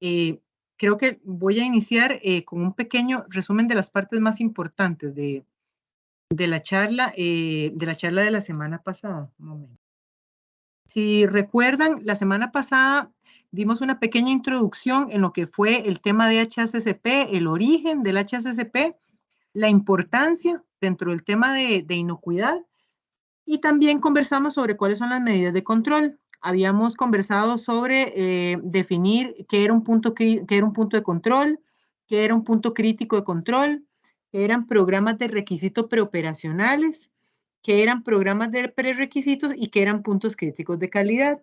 creo que voy a iniciar con un pequeño resumen de las partes más importantes de la charla de la semana pasada. Un momento. Si recuerdan, la semana pasada dimos una pequeña introducción en lo que fue el tema de HACCP, el origen del HACCP, la importancia dentro del tema de inocuidad, y también conversamos sobre cuáles son las medidas de control. Habíamos conversado sobre definir qué era un punto de control, qué era un punto crítico de control, qué eran programas de requisito preoperacionales, qué eran programas de prerequisitos y qué eran puntos críticos de calidad.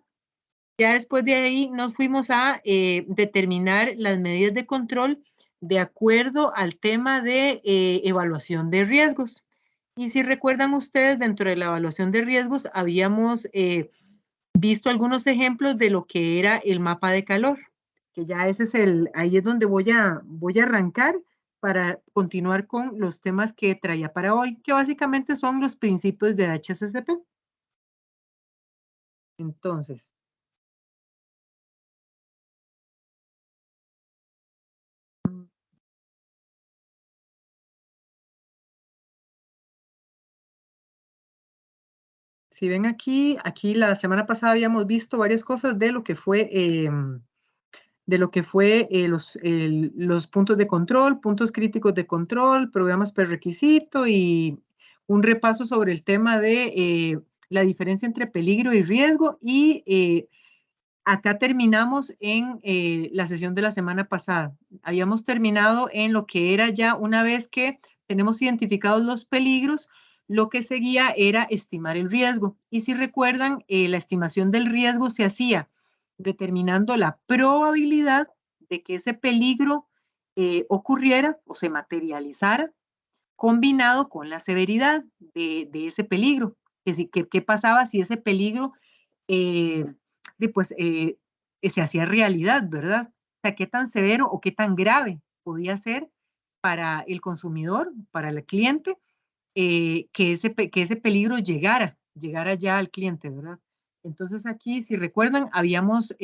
Ya después de ahí nos fuimos a determinar las medidas de control de acuerdo al tema de evaluación de riesgos. Y si recuerdan ustedes, dentro de la evaluación de riesgos habíamos visto algunos ejemplos de lo que era el mapa de calor, que ya ese es ahí es donde voy a arrancar para continuar con los temas que traía para hoy, que básicamente son los principios de HACCP. Entonces, si ven aquí la semana pasada habíamos visto varias cosas de lo que fue los puntos de control, puntos críticos de control, programas per requisito y un repaso sobre el tema de la diferencia entre peligro y riesgo. Y acá terminamos en la sesión de la semana pasada. Habíamos terminado en lo que era ya una vez que tenemos identificados los peligros, lo que seguía era estimar el riesgo. Y si recuerdan, la estimación del riesgo se hacía determinando la probabilidad de que ese peligro ocurriera o se materializara, combinado con la severidad de ese peligro. ¿Qué pasaba si ese peligro se hacía realidad, ¿verdad? O sea, qué tan severo o qué tan grave podía ser para el consumidor, para el cliente, que ese peligro llegara ya al cliente, ¿verdad? Entonces aquí, si recuerdan, habíamos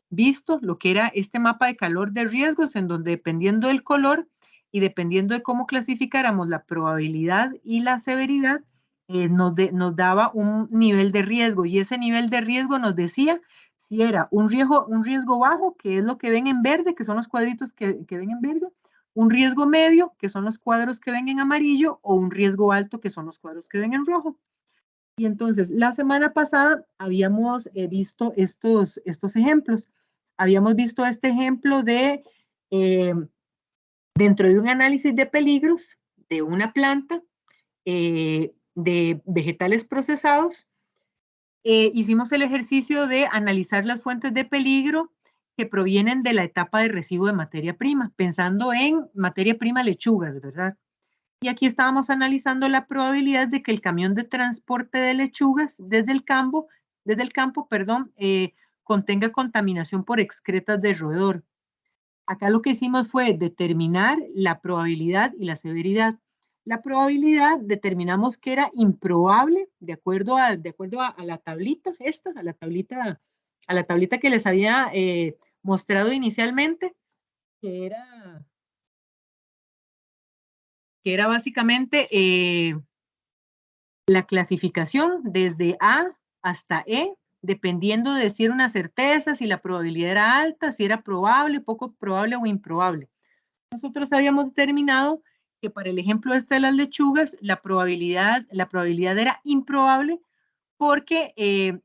visto lo que era este mapa de calor de riesgos, en donde dependiendo del color y dependiendo de cómo clasificáramos la probabilidad y la severidad, nos daba un nivel de riesgo, y ese nivel de riesgo nos decía si era un riesgo bajo, que es lo que ven en verde, que son los cuadritos que ven en verde, un riesgo medio, que son los cuadros que ven en amarillo, o un riesgo alto, que son los cuadros que ven en rojo. Y entonces, la semana pasada habíamos visto estos ejemplos. Habíamos visto este ejemplo de, dentro de un análisis de peligros de una planta, de vegetales procesados, hicimos el ejercicio de analizar las fuentes de peligro que provienen de la etapa de residuo de materia prima, pensando en materia prima lechugas, ¿verdad? Y aquí estábamos analizando la probabilidad de que el camión de transporte de lechugas desde el campo, contenga contaminación por excretas de roedor. Acá lo que hicimos fue determinar la probabilidad y la severidad. La probabilidad determinamos que era improbable, de acuerdo a la tablita a la tablita que les había mostrado inicialmente, que era básicamente la clasificación desde A hasta E, dependiendo de si era una certeza, si la probabilidad era alta, si era probable, poco probable o improbable. Nosotros habíamos determinado que para el ejemplo este de las lechugas, la probabilidad era improbable porque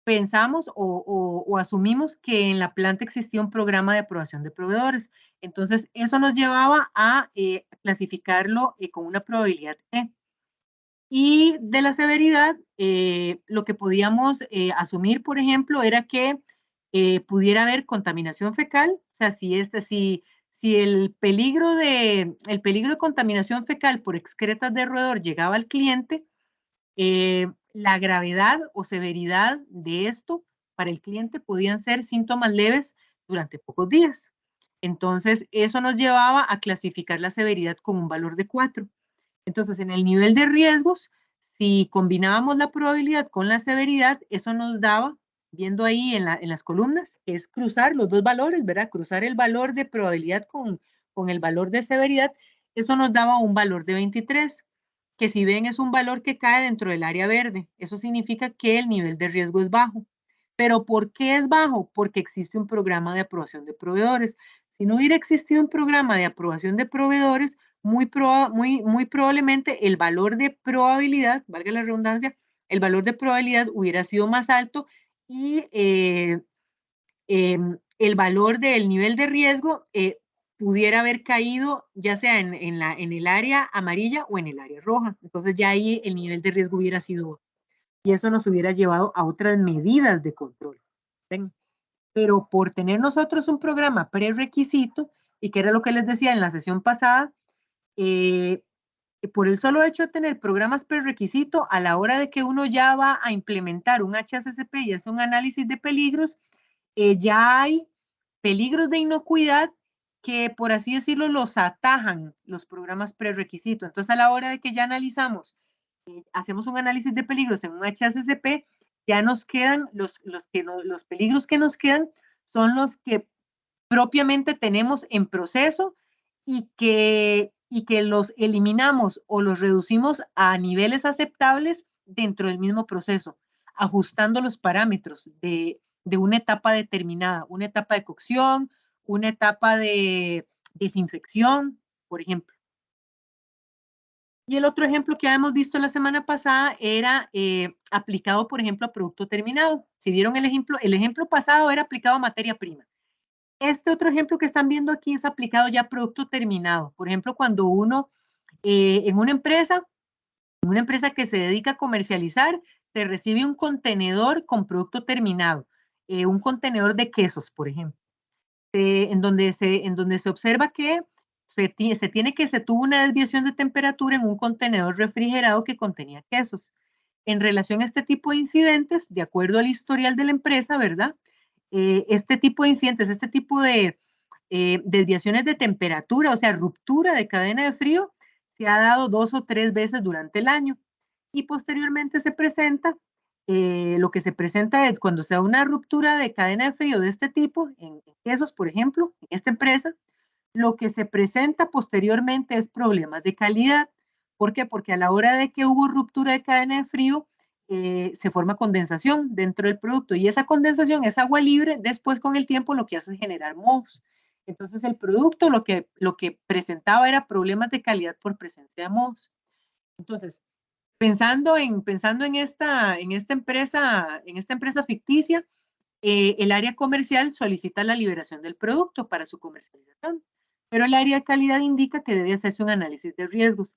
pensamos o asumimos que en la planta existía un programa de aprobación de proveedores. Entonces, eso nos llevaba a clasificarlo con una probabilidad E. Y de la severidad, lo que podíamos asumir, por ejemplo, era que pudiera haber contaminación fecal, o sea, si el peligro de contaminación fecal por excretas de roedor llegaba al cliente, la gravedad o severidad de esto para el cliente podían ser síntomas leves durante pocos días. Entonces, eso nos llevaba a clasificar la severidad con un valor de 4. Entonces, en el nivel de riesgos, si combinábamos la probabilidad con la severidad, eso nos daba viendo ahí en las columnas, es cruzar los dos valores, ¿verdad? Cruzar el valor de probabilidad con el valor de severidad. Eso nos daba un valor de 23, que si ven es un valor que cae dentro del área verde. Eso significa que el nivel de riesgo es bajo. ¿Pero por qué es bajo? Porque existe un programa de aprobación de proveedores. Si no hubiera existido un programa de aprobación de proveedores, muy probablemente el valor de probabilidad, valga la redundancia, el valor de probabilidad hubiera sido más alto y el valor del nivel de riesgo pudiera haber caído ya sea en el área amarilla o en el área roja. Entonces ya ahí el nivel de riesgo hubiera sido, y eso nos hubiera llevado a otras medidas de control. ¿Ven? Pero por tener nosotros un programa prerequisito, y que era lo que les decía en la sesión pasada, por el solo hecho de tener programas prerequisito, a la hora de que uno ya va a implementar un HACCP y hace un análisis de peligros, ya hay peligros de inocuidad que, por así decirlo, los atajan los programas prerequisito. Entonces, a la hora de que ya analizamos, hacemos un análisis de peligros en un HACCP, ya nos quedan los peligros que nos quedan son los que propiamente tenemos en proceso y que los eliminamos o los reducimos a niveles aceptables dentro del mismo proceso, ajustando los parámetros de una etapa determinada, una etapa de cocción, una etapa de desinfección, por ejemplo. Y el otro ejemplo que habíamos visto la semana pasada era aplicado, por ejemplo, a producto terminado. Si vieron el ejemplo pasado era aplicado a materia prima. Este otro ejemplo que están viendo aquí es aplicado ya a producto terminado. Por ejemplo, cuando uno en una empresa que se dedica a comercializar, se recibe un contenedor con producto terminado, un contenedor de quesos, por ejemplo, en donde se observa que se tuvo una desviación de temperatura en un contenedor refrigerado que contenía quesos. En relación a este tipo de incidentes, de acuerdo al historial de la empresa, ¿verdad? Este tipo de incidentes, este tipo de desviaciones de temperatura, o sea, ruptura de cadena de frío, se ha dado 2 o 3 veces durante el año. Y posteriormente se presenta, lo que se presenta es cuando se da una ruptura de cadena de frío de este tipo, en quesos, por ejemplo, en esta empresa, lo que se presenta posteriormente es problemas de calidad. ¿Por qué? Porque a la hora de que hubo ruptura de cadena de frío, se forma condensación dentro del producto y esa condensación es agua libre, después con el tiempo lo que hace es generar mohos. Entonces el producto lo que presentaba era problemas de calidad por presencia de mohos. Entonces, pensando en esta empresa ficticia, el área comercial solicita la liberación del producto para su comercialización, pero el área de calidad indica que debe hacerse un análisis de riesgos.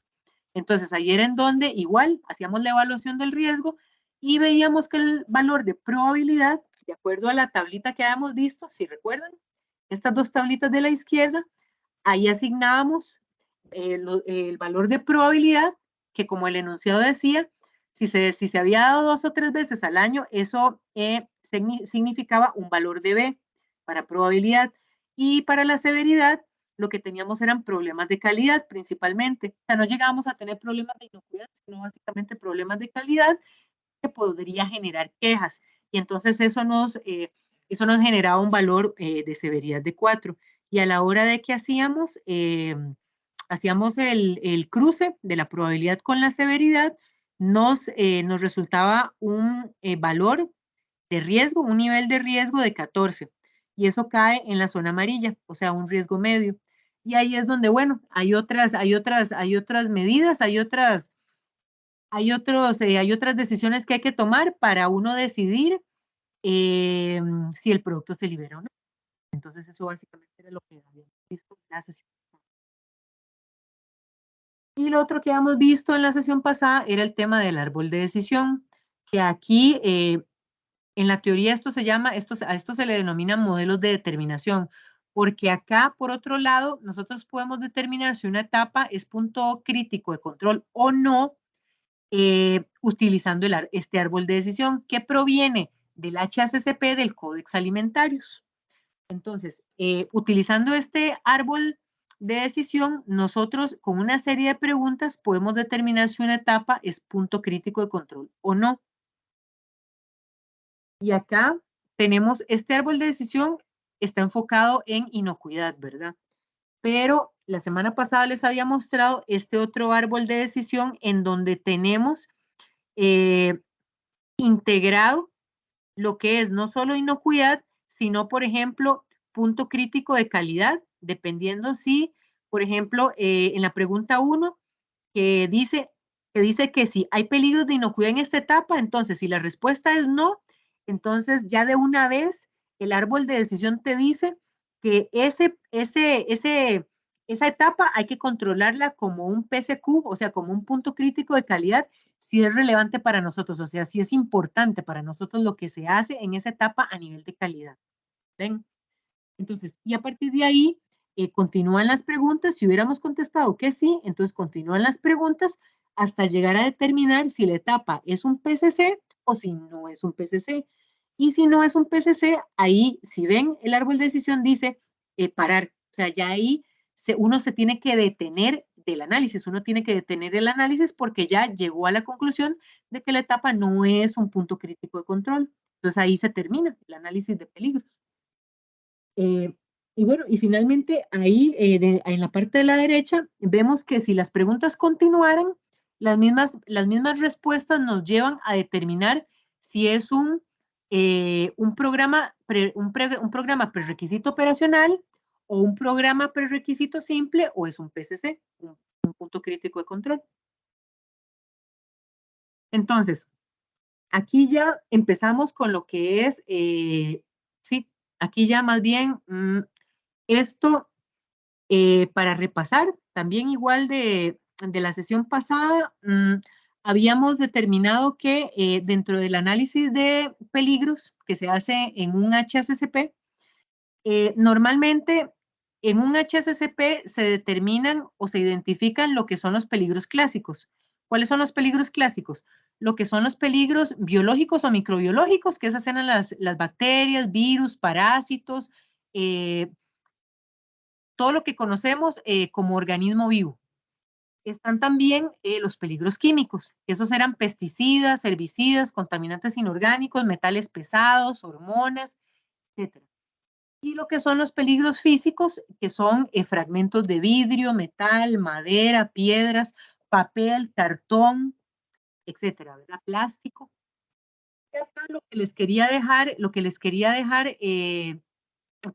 Entonces, ahí era en donde igual hacíamos la evaluación del riesgo y veíamos que el valor de probabilidad, de acuerdo a la tablita que habíamos visto, si recuerdan, estas dos tablitas de la izquierda, ahí asignábamos el valor de probabilidad, que como el enunciado decía, si se había dado 2 o 3 veces al año, eso significaba un valor de B para probabilidad. Y para la severidad, lo que teníamos eran problemas de calidad principalmente. O sea, no llegábamos a tener problemas de inocuidad, sino básicamente problemas de calidad que podría generar quejas. Y entonces eso nos generaba un valor de severidad de 4. Y a la hora de que hacíamos el cruce de la probabilidad con la severidad, nos resultaba un valor de riesgo, un nivel de riesgo de 14. Y eso cae en la zona amarilla, o sea, un riesgo medio. Y ahí es donde, bueno, hay otras medidas, hay otras decisiones que hay que tomar para uno decidir si el producto se libera o no. Entonces, eso básicamente era lo que habíamos visto en la sesión. Y lo otro que habíamos visto en la sesión pasada era el tema del árbol de decisión, que aquí en la teoría a esto se le denomina modelos de determinación, porque acá, por otro lado, nosotros podemos determinar si una etapa es punto crítico de control o no, utilizando este árbol de decisión que proviene del HACCP del Códex Alimentarios. Entonces, utilizando este árbol de decisión, nosotros con una serie de preguntas podemos determinar si una etapa es punto crítico de control o no. Y acá tenemos este árbol de decisión, está enfocado en inocuidad, ¿verdad? Pero la semana pasada les había mostrado este otro árbol de decisión en donde tenemos integrado lo que es no solo inocuidad, sino, por ejemplo, punto crítico de calidad, dependiendo si, por ejemplo, en la pregunta 1, que dice que si hay peligros de inocuidad en esta etapa, entonces si la respuesta es no, entonces ya de una vez el árbol de decisión te dice que esa etapa hay que controlarla como un PSQ, o sea, como un punto crítico de calidad, si es relevante para nosotros, o sea, si es importante para nosotros lo que se hace en esa etapa a nivel de calidad. ¿Ven? Entonces, y a partir de ahí, continúan las preguntas. Si hubiéramos contestado que sí, entonces continúan las preguntas hasta llegar a determinar si la etapa es un PCC o si no es un PCC. Y si no es un PCC, ahí, si ven, el árbol de decisión dice parar. O sea, ya ahí uno se tiene que detener del análisis. Uno tiene que detener el análisis porque ya llegó a la conclusión de que la etapa no es un punto crítico de control. Entonces ahí se termina el análisis de peligros. Y bueno, y finalmente ahí en la parte de la derecha vemos que si las preguntas continuaran, las mismas respuestas nos llevan a determinar si es un programa prerequisito operacional o un programa prerequisito simple o es un PCC, un punto crítico de control. Entonces, aquí ya empezamos con lo que es, sí, aquí ya más bien esto, para repasar, también igual de la sesión pasada, habíamos determinado que dentro del análisis de peligros que se hace en un HACCP, normalmente en un HACCP se determinan o se identifican lo que son los peligros clásicos. ¿Cuáles son los peligros clásicos? Lo que son los peligros biológicos o microbiológicos, que esas eran las bacterias, virus, parásitos, todo lo que conocemos como organismo vivo. Están también los peligros químicos. Esos eran pesticidas, herbicidas, contaminantes inorgánicos, metales pesados, hormonas, etc. Y lo que son los peligros físicos, que son fragmentos de vidrio, metal, madera, piedras, papel, cartón, etcétera, ¿verdad? Plástico. Y acá lo que les quería dejar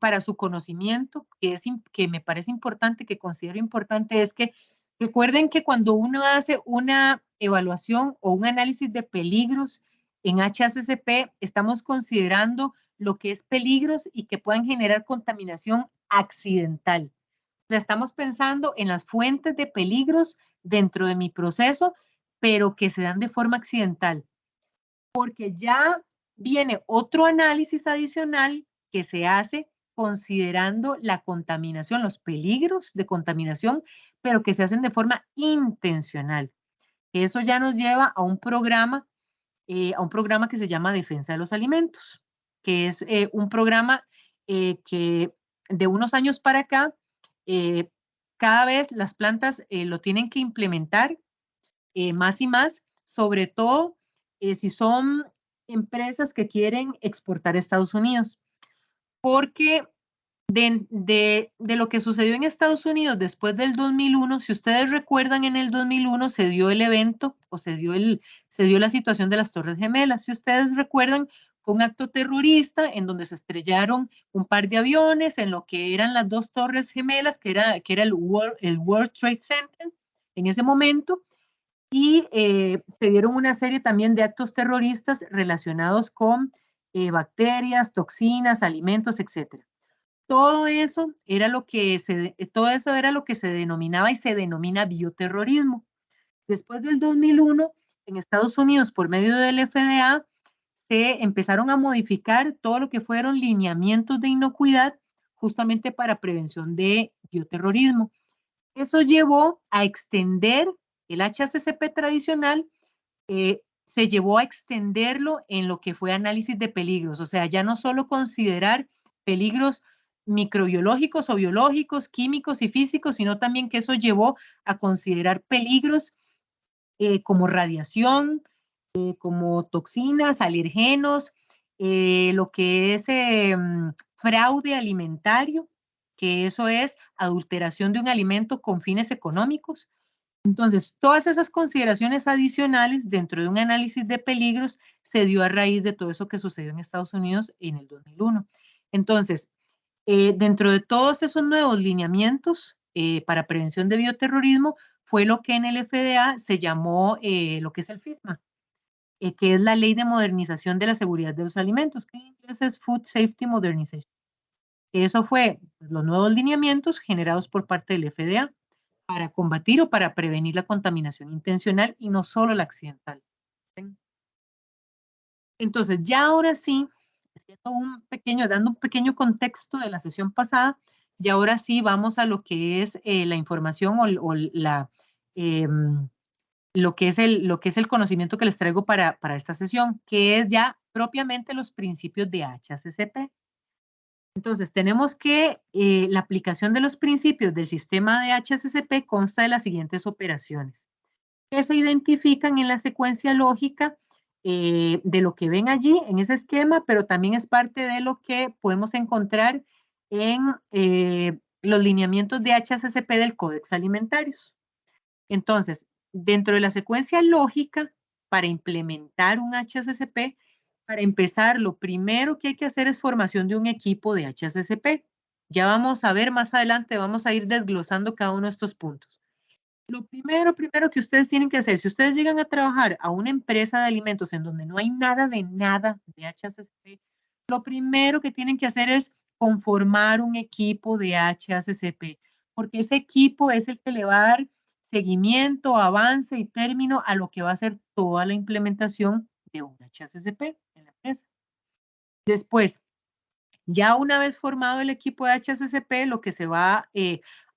para su conocimiento, que me parece importante, que considero importante, es que recuerden que cuando uno hace una evaluación o un análisis de peligros en HACCP, estamos considerando lo que es peligros y que puedan generar contaminación accidental. O sea, estamos pensando en las fuentes de peligros dentro de mi proceso, pero que se dan de forma accidental, porque ya viene otro análisis adicional que se hace considerando la contaminación, los peligros de contaminación, pero que se hacen de forma intencional. Eso ya nos lleva a un programa que se llama Defensa de los Alimentos, que es un programa que de unos años para acá, cada vez las plantas lo tienen que implementar más y más, sobre todo si son empresas que quieren exportar a Estados Unidos, porque de lo que sucedió en Estados Unidos después del 2001, si ustedes recuerdan, en el 2001 se dio el evento o se dio la situación de las Torres Gemelas. Si ustedes recuerdan, fue un acto terrorista en donde se estrellaron un par de aviones en lo que eran las dos Torres Gemelas, que era el World Trade Center en ese momento. Y se dieron una serie también de actos terroristas relacionados con bacterias, toxinas, alimentos, etcétera. Todo eso era lo que se denominaba y se denomina bioterrorismo. Después del 2001, en Estados Unidos, por medio del FDA, se empezaron a modificar todo lo que fueron lineamientos de inocuidad justamente para prevención de bioterrorismo. Eso llevó a extender el HACCP tradicional, se llevó a extenderlo en lo que fue análisis de peligros, o sea, ya no solo considerar peligros microbiológicos o biológicos, químicos y físicos, sino también que eso llevó a considerar peligros como radiación, como toxinas, alergenos, lo que es fraude alimentario, que eso es adulteración de un alimento con fines económicos. Entonces, todas esas consideraciones adicionales dentro de un análisis de peligros se dio a raíz de todo eso que sucedió en Estados Unidos en el 2001. Entonces, dentro de todos esos nuevos lineamientos para prevención de bioterrorismo, fue lo que en el FDA se llamó lo que es el FISMA, que es la Ley de Modernización de la Seguridad de los Alimentos, que en inglés es Food Safety Modernization. Eso fue los nuevos lineamientos generados por parte del FDA para combatir o para prevenir la contaminación intencional y no solo la accidental. Entonces, ya ahora sí, dando un pequeño contexto de la sesión pasada, y ahora sí vamos a lo que es la información o lo que es el conocimiento que les traigo para esta sesión, que es ya propiamente los principios de HACCP. Entonces, tenemos que la aplicación de los principios del sistema de HACCP consta de las siguientes operaciones, que se identifican en la secuencia lógica de lo que ven allí en ese esquema, pero también es parte de lo que podemos encontrar en los lineamientos de HACCP del Códex Alimentarios. Entonces, dentro de la secuencia lógica, para implementar un HACCP, para empezar, lo primero que hay que hacer es formación de un equipo de HACCP. Ya vamos a ver más adelante, vamos a ir desglosando cada uno de estos puntos. Lo primero que ustedes tienen que hacer, si ustedes llegan a trabajar a una empresa de alimentos en donde no hay nada de HACCP, lo primero que tienen que hacer es conformar un equipo de HACCP, porque ese equipo es el que le va a dar seguimiento, avance y término a lo que va a ser toda la implementación de un HACCP en la empresa. Después, ya una vez formado el equipo de HACCP, lo que se va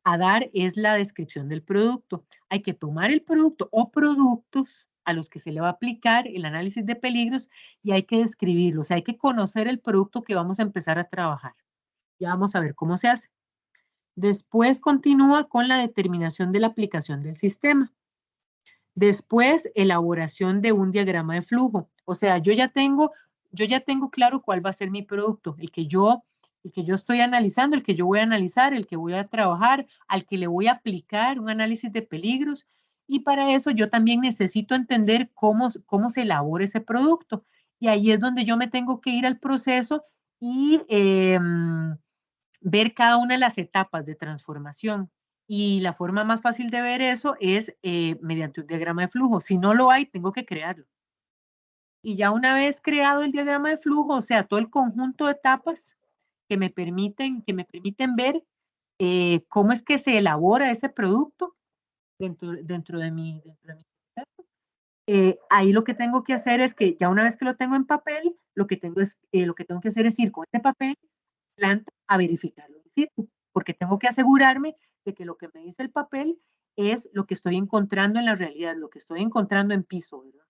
a dar es la descripción del producto. Hay que tomar el producto o productos a los que se le va a aplicar el análisis de peligros y hay que describirlos. O sea, hay que conocer el producto que vamos a empezar a trabajar. Ya vamos a ver cómo se hace. Después continúa con la determinación de la aplicación del sistema. Después, elaboración de un diagrama de flujo. O sea, yo ya tengo claro cuál va a ser mi producto, el que yo estoy analizando, el que yo voy a analizar, el que voy a trabajar, al que le voy a aplicar un análisis de peligros. Y para eso yo también necesito entender cómo se elabora ese producto. Y ahí es donde yo me tengo que ir al proceso y ver cada una de las etapas de transformación. Y la forma más fácil de ver eso es mediante un diagrama de flujo. Si no lo hay, tengo que crearlo. Y ya una vez creado el diagrama de flujo, o sea, todo el conjunto de etapas que me permiten ver cómo es que se elabora ese producto dentro de mi proceso. Ahí lo que tengo que hacer es que ya una vez que lo tengo en papel, lo que tengo que hacer es ir con este papel planta a verificarlo in situ, porque tengo que asegurarme de que lo que me dice el papel es lo que estoy encontrando en la realidad, lo que estoy encontrando en piso, ¿verdad?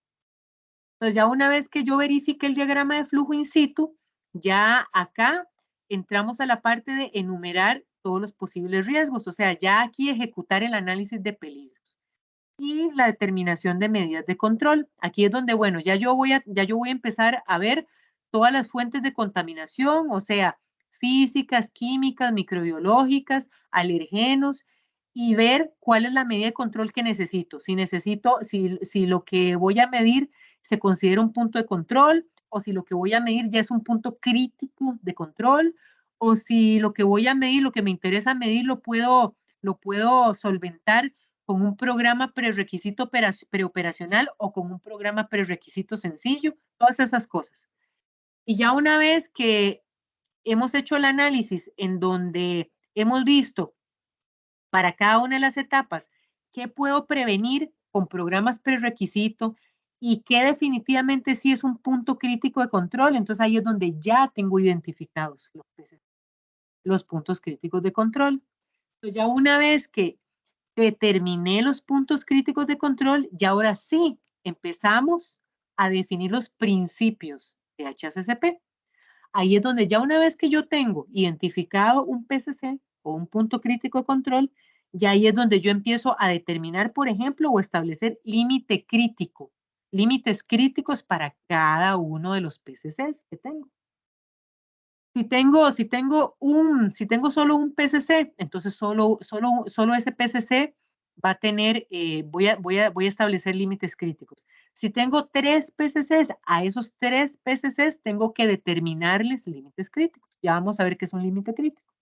Entonces, ya una vez que yo verifique el diagrama de flujo in situ, ya acá entramos a la parte de enumerar todos los posibles riesgos, o sea, ya aquí ejecutar el análisis de peligros y la determinación de medidas de control. Aquí es donde, bueno, ya yo voy a empezar a ver todas las fuentes de contaminación, o sea, físicas, químicas, microbiológicas, alergenos, y ver cuál es la medida de control que necesito. Si lo que voy a medir se considera un punto de control, o si lo que voy a medir ya es un punto crítico de control, o si lo que voy a medir, lo que me interesa medir, lo puedo solventar con un programa prerequisito preoperacional o con un programa prerequisito sencillo, todas esas cosas. Y ya una vez que hemos hecho el análisis en donde hemos visto para cada una de las etapas qué puedo prevenir con programas prerequisito y qué definitivamente sí es un punto crítico de control, entonces ahí es donde ya tengo identificados los puntos críticos de control. Entonces ya una vez que determiné los puntos críticos de control y ahora sí empezamos a definir los principios de HACCP. Ahí es donde ya una vez que yo tengo identificado un PCC o un punto crítico de control, ya ahí es donde yo empiezo a determinar, por ejemplo, o establecer límites críticos para cada uno de los PCCs que tengo. Si tengo solo un PCC, entonces solo ese PCC va a tener, voy a establecer límites críticos. Si tengo 3 PCCs, a esos 3 PCCs tengo que determinarles límites críticos. Ya vamos a ver qué es un límite crítico.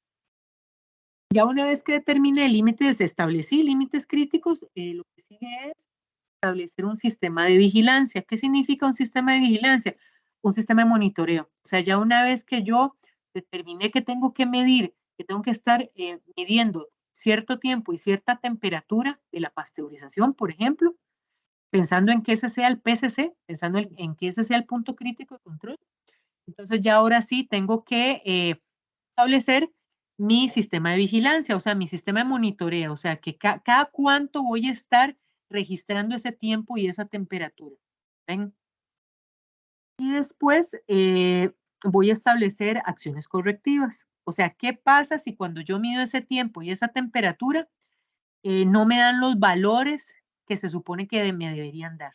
Ya una vez que determiné límites, establecí límites críticos, lo que sigue es establecer un sistema de vigilancia. ¿Qué significa un sistema de vigilancia? Un sistema de monitoreo. O sea, ya una vez que yo determiné que tengo que medir, que tengo que estar midiendo cierto tiempo y cierta temperatura de la pasteurización, por ejemplo, pensando en que ese sea el PCC, pensando en que ese sea el punto crítico de control. Entonces ya ahora sí tengo que establecer mi sistema de vigilancia, o sea, mi sistema de monitoreo, o sea, que cada cuánto voy a estar registrando ese tiempo y esa temperatura. ¿Ven? Y después voy a establecer acciones correctivas. O sea, ¿qué pasa si cuando yo mido ese tiempo y esa temperatura no me dan los valores que se supone que me deberían dar?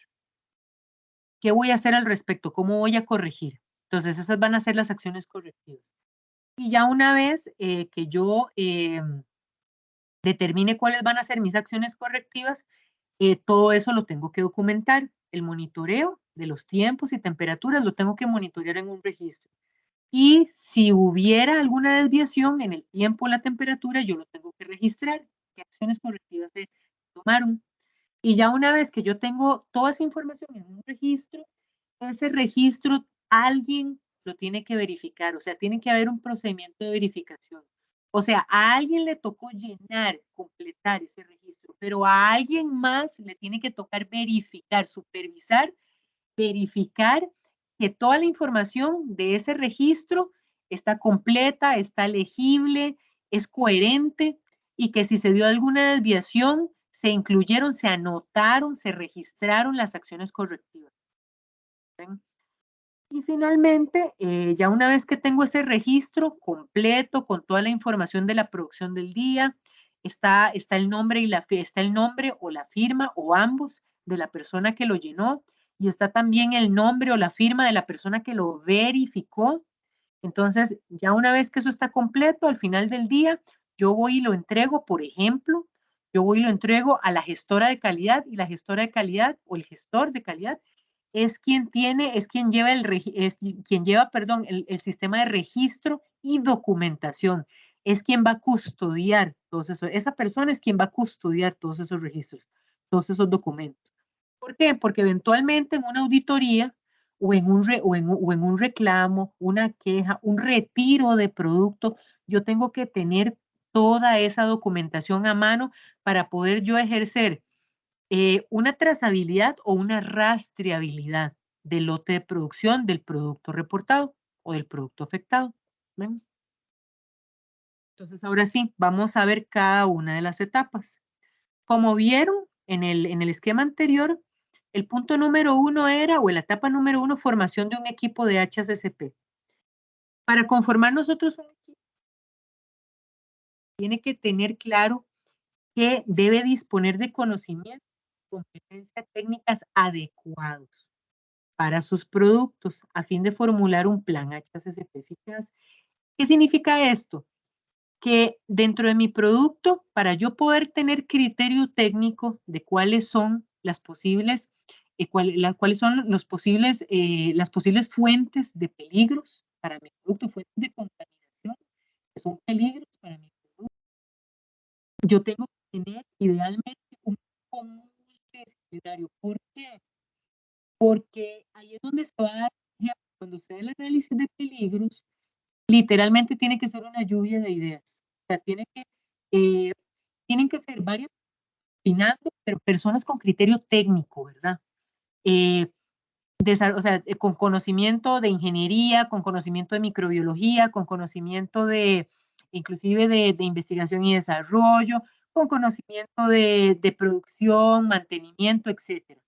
¿Qué voy a hacer al respecto? ¿Cómo voy a corregir? Entonces, esas van a ser las acciones correctivas. Y ya una vez que yo determine cuáles van a ser mis acciones correctivas, todo eso lo tengo que documentar. El monitoreo de los tiempos y temperaturas lo tengo que monitorear en un registro. Y si hubiera alguna desviación en el tiempo o la temperatura, yo lo tengo que registrar. ¿Qué acciones correctivas se tomaron? Y ya una vez que yo tengo toda esa información en un registro, ese registro alguien lo tiene que verificar, o sea, tiene que haber un procedimiento de verificación. O sea, a alguien le tocó llenar, completar ese registro, pero a alguien más le tiene que tocar verificar, supervisar, verificar que toda la información de ese registro está completa, está legible, es coherente y que si se dio alguna desviación, se incluyeron, se anotaron, se registraron las acciones correctivas. ¿Ven? Y finalmente, ya una vez que tengo ese registro completo con toda la información de la producción del día, está el nombre está el nombre o la firma o ambos de la persona que lo llenó y está también el nombre o la firma de la persona que lo verificó. Entonces, ya una vez que eso está completo, al final del día, yo voy y lo entrego, por ejemplo, yo voy y lo entrego a la gestora de calidad y la gestora de calidad o el gestor de calidad es quien lleva, perdón, el sistema de registro y documentación. Es quien va a custodiar todos esos, esa persona es quien va a custodiar todos esos registros, todos esos documentos. ¿Por qué? Porque eventualmente en una auditoría o en un reclamo, una queja, un retiro de producto, yo tengo que tener toda esa documentación a mano para poder yo ejercer una trazabilidad o una rastreabilidad del lote de producción del producto reportado o del producto afectado. ¿Ven? Entonces, ahora sí, vamos a ver cada una de las etapas. Como vieron en el esquema anterior, el punto número 1 era, o la etapa número 1, formación de un equipo de HACCP. Para conformar nosotros un equipo, tiene que tener claro que debe disponer de conocimientos y competencias técnicas adecuados para sus productos a fin de formular un plan HACCP eficaz. ¿Qué significa esto? Que dentro de mi producto, para yo poder tener criterio técnico de cuáles son las posibles, cuáles son las posibles fuentes de peligros para mi producto, fuentes de contaminación, que son peligros para mi producto, yo tengo que tener idealmente un común multidisciplinario. ¿Por qué? Porque ahí es donde se va a dar, cuando se da el análisis de peligros, literalmente tiene que ser una lluvia de ideas. O sea, eh, tienen que ser varias opinando, pero personas con criterio técnico, ¿verdad? O sea, con conocimiento de ingeniería, con conocimiento de microbiología, con conocimiento inclusive de investigación y desarrollo, con conocimiento de producción, mantenimiento, etcétera.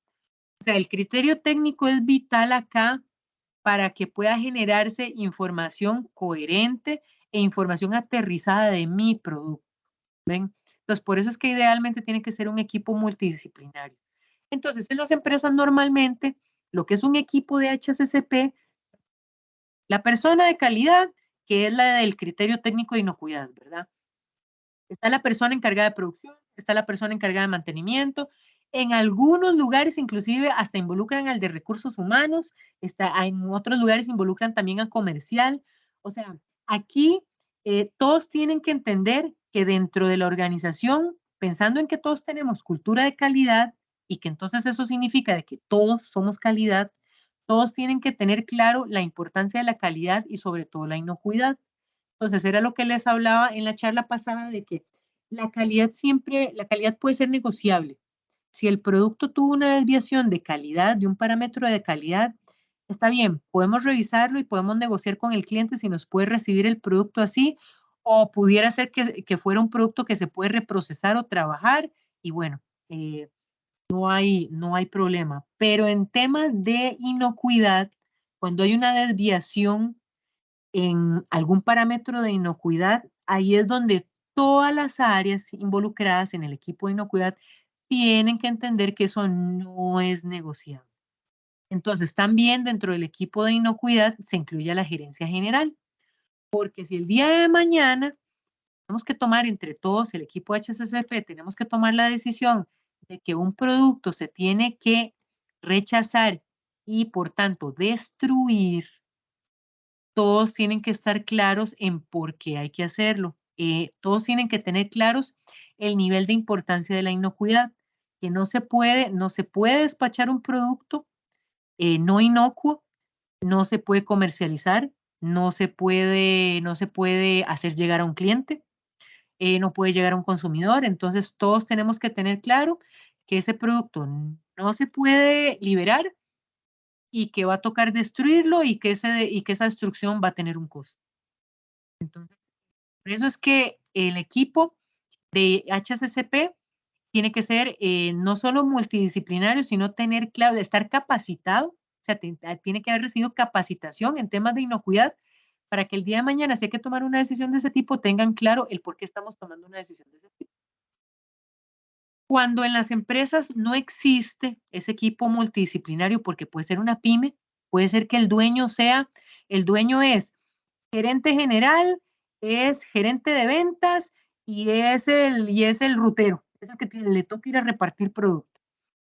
O sea, el criterio técnico es vital acá para que pueda generarse información coherente e información aterrizada de mi producto. ¿Ven? Entonces, por eso es que idealmente tiene que ser un equipo multidisciplinario. Entonces, en las empresas normalmente, lo que es un equipo de HACCP, la persona de calidad que es la del criterio técnico de inocuidad, ¿verdad? Está la persona encargada de producción, está la persona encargada de mantenimiento. En algunos lugares, inclusive, hasta involucran al de recursos humanos. En otros lugares involucran también al comercial. O sea, aquí todos tienen que entender que dentro de la organización, pensando en que todos tenemos cultura de calidad y que entonces eso significa de que todos somos calidad, todos tienen que tener claro la importancia de la calidad y sobre todo la inocuidad. Entonces, era lo que les hablaba en la charla pasada de que la calidad puede ser negociable. Si el producto tuvo una desviación de calidad, de un parámetro de calidad, está bien, podemos revisarlo y podemos negociar con el cliente si nos puede recibir el producto así o pudiera ser que fuera un producto que se puede reprocesar o trabajar y bueno, no hay problema. Pero en temas de inocuidad, cuando hay una desviación en algún parámetro de inocuidad, ahí es donde todas las áreas involucradas en el equipo de inocuidad tienen que entender que eso no es negociable. Entonces, también dentro del equipo de inocuidad se incluye a la gerencia general, porque si el día de mañana tenemos que tomar entre todos, el equipo HCCP, tenemos que tomar la decisión de que un producto se tiene que rechazar y por tanto destruir, todos tienen que estar claros en por qué hay que hacerlo. Todos tienen que tener claros el nivel de importancia de la inocuidad, que no se puede despachar un producto no inocuo, no se puede comercializar, no se puede hacer llegar a un cliente, no puede llegar a un consumidor. Entonces, todos tenemos que tener claro que ese producto no se puede liberar y que va a tocar destruirlo y que esa destrucción va a tener un costo. Entonces, por eso es que el equipo de HACCP tiene que ser no solo multidisciplinario, sino tener claro, estar capacitado, o sea, tiene que haber recibido capacitación en temas de inocuidad para que el día de mañana, si hay que tomar una decisión de ese tipo, tengan claro el por qué estamos tomando una decisión de ese tipo. Cuando en las empresas no existe ese equipo multidisciplinario, porque puede ser una pyme, puede ser que el dueño es gerente general, es gerente de ventas y es el rutero, es el que le toca ir a repartir producto.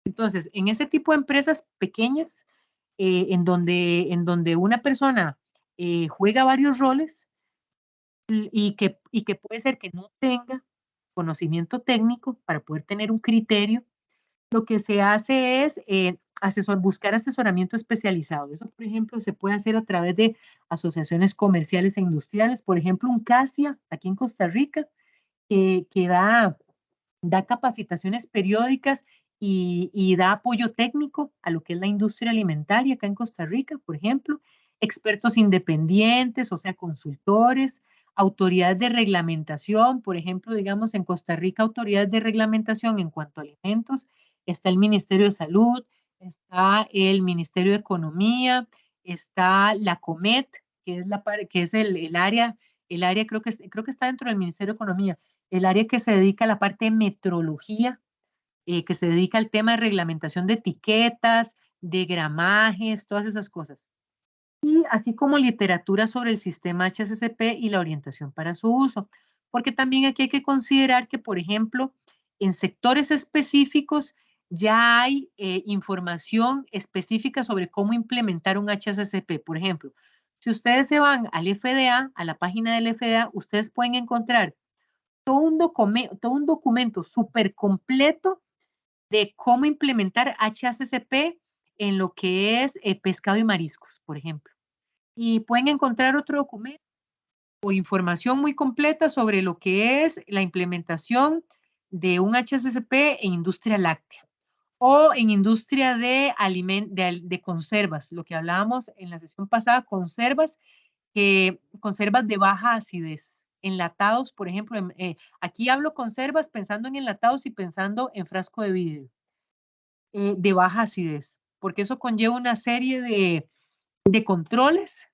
Entonces, en ese tipo de empresas pequeñas, en donde una persona juega varios roles y que puede ser que no tenga conocimiento técnico para poder tener un criterio, lo que se hace es buscar asesoramiento especializado. Eso, por ejemplo, se puede hacer a través de asociaciones comerciales e industriales. Por ejemplo, un CASIA, aquí en Costa Rica, que da capacitaciones periódicas y da apoyo técnico a lo que es la industria alimentaria acá en Costa Rica, por ejemplo, expertos independientes, o sea, consultores, autoridades de reglamentación, por ejemplo, digamos en Costa Rica, autoridades de reglamentación en cuanto a alimentos, está el Ministerio de Salud, está el Ministerio de Economía, está la COMET, que es el área creo que está dentro del Ministerio de Economía, el área que se dedica a la parte de metrología, que se dedica al tema de reglamentación de etiquetas, de gramajes, todas esas cosas. Y así como literatura sobre el sistema HACCP y la orientación para su uso. Porque también aquí hay que considerar que, por ejemplo, en sectores específicos ya hay información específica sobre cómo implementar un HACCP. Por ejemplo, si ustedes se van al FDA, a la página del FDA, ustedes pueden encontrar todo un documento súper completo de cómo implementar HACCP en lo que es pescado y mariscos, por ejemplo. Y pueden encontrar otro documento o información muy completa sobre lo que es la implementación de un HACCP en industria láctea o en industria de conservas, lo que hablábamos en la sesión pasada, conservas de baja acidez. Enlatados, por ejemplo, aquí hablo conservas pensando en enlatados y pensando en frasco de vidrio, de baja acidez, porque eso conlleva una serie de controles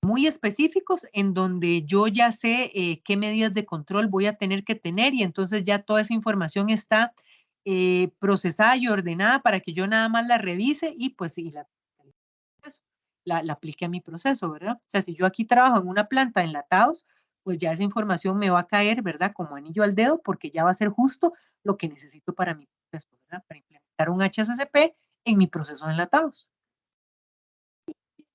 muy específicos en donde yo ya sé qué medidas de control voy a tener que tener y entonces ya toda esa información está procesada y ordenada para que yo nada más la revise y pues la aplique a mi proceso, ¿verdad? O sea, si yo aquí trabajo en una planta de enlatados, pues ya esa información me va a caer, ¿verdad? Como anillo al dedo, porque ya va a ser justo lo que necesito para mi proceso, ¿verdad? Para implementar un HACCP en mi proceso de enlatados.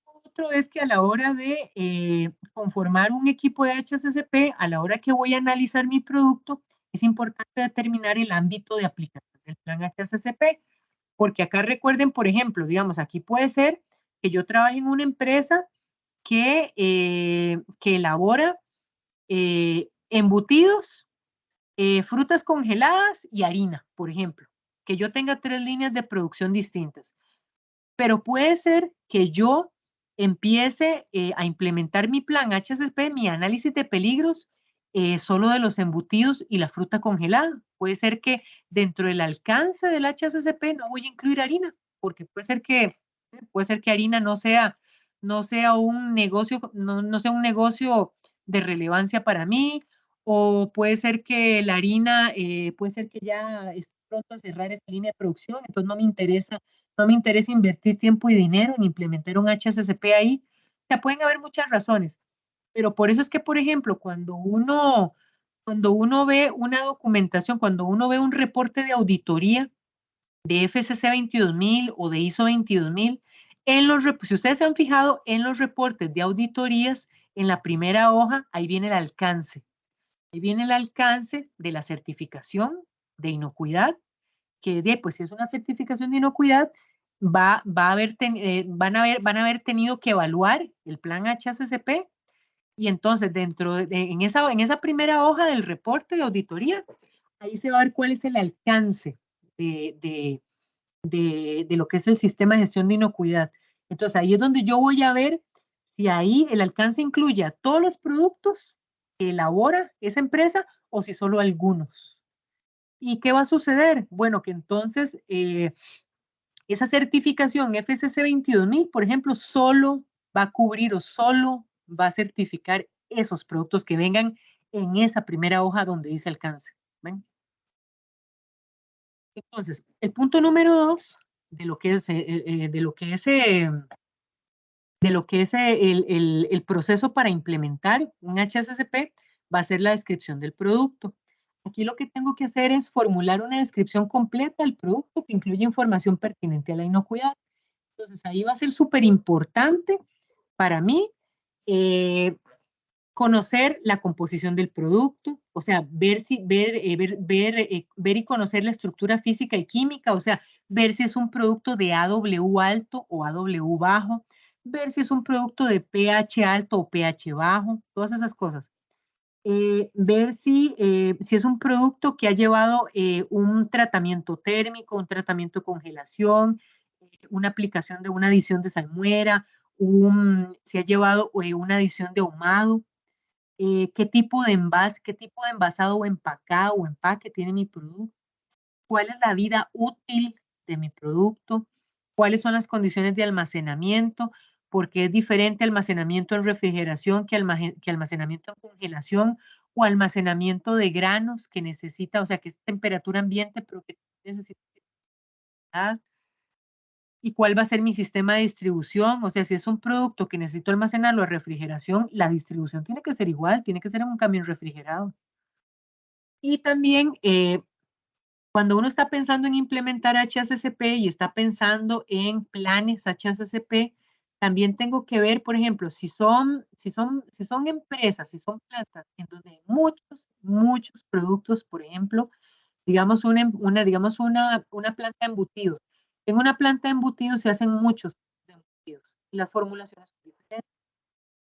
Otro es que a la hora de conformar un equipo de HACCP, a la hora que voy a analizar mi producto, es importante determinar el ámbito de aplicación del plan HACCP, porque acá recuerden, por ejemplo, digamos, aquí puede ser que yo trabaje en una empresa que elabora embutidos, frutas congeladas y harina, por ejemplo, que yo tenga 3 líneas de producción distintas. Pero puede ser que yo empiece a implementar mi plan HACCP, mi análisis de peligros, solo de los embutidos y la fruta congelada. Puede ser que dentro del alcance del HACCP no voy a incluir harina, porque puede ser que harina no sea un negocio, no sea un negocio de relevancia para mí, o puede ser que la harina, puede ser que ya esté pronto a cerrar esta línea de producción, entonces no me interesa invertir tiempo y dinero en implementar un HACCP ahí. O sea, pueden haber muchas razones, pero por eso es que, por ejemplo, cuando uno ve una documentación, cuando uno ve un reporte de auditoría de FCC 22000 o de ISO 22000, si ustedes se han fijado en los reportes de auditorías, en la primera hoja, ahí viene el alcance. Ahí viene el alcance de la certificación de inocuidad, que pues si es una certificación de inocuidad, van a haber tenido que evaluar el plan HACCP, y entonces en esa primera hoja del reporte de auditoría, ahí se va a ver cuál es el alcance de lo que es el sistema de gestión de inocuidad. Entonces ahí es donde yo voy a ver si ahí el alcance incluye a todos los productos que elabora esa empresa o si solo algunos. ¿Y qué va a suceder? Bueno, que entonces esa certificación FCC 22000, por ejemplo, solo va a cubrir o solo va a certificar esos productos que vengan en esa primera hoja donde dice alcance. ¿Ven? Entonces, el punto número 2 de lo que es, el proceso para implementar un HACCP va a ser la descripción del producto. Aquí lo que tengo que hacer es formular una descripción completa del producto que incluye información pertinente a la inocuidad. Entonces, ahí va a ser súper importante para mí conocer la composición del producto, o sea, ver y conocer la estructura física y química, o sea, ver si es un producto de AW alto o AW bajo, ver si es un producto de pH alto o pH bajo, todas esas cosas. Ver si es un producto que ha llevado un tratamiento térmico, un tratamiento de congelación, una aplicación de una adición de salmuera, si ha llevado una adición de ahumado, qué tipo de envase, qué tipo de envasado o empacado o empaque tiene mi producto, cuál es la vida útil de mi producto, cuáles son las condiciones de almacenamiento, porque es diferente almacenamiento en refrigeración que almacenamiento en congelación o almacenamiento de granos que necesita, o sea, que es temperatura ambiente, pero que necesita y cuál va a ser mi sistema de distribución. O sea, si es un producto que necesito almacenarlo en refrigeración, la distribución tiene que ser igual, tiene que ser en un camión refrigerado. Y también cuando uno está pensando en implementar HACCP y está pensando en planes HACCP, también tengo que ver, por ejemplo, si son empresas, si son plantas en donde hay muchos productos, por ejemplo, digamos una planta de embutidos. En una planta de embutidos se hacen muchos embutidos y las formulaciones son diferentes.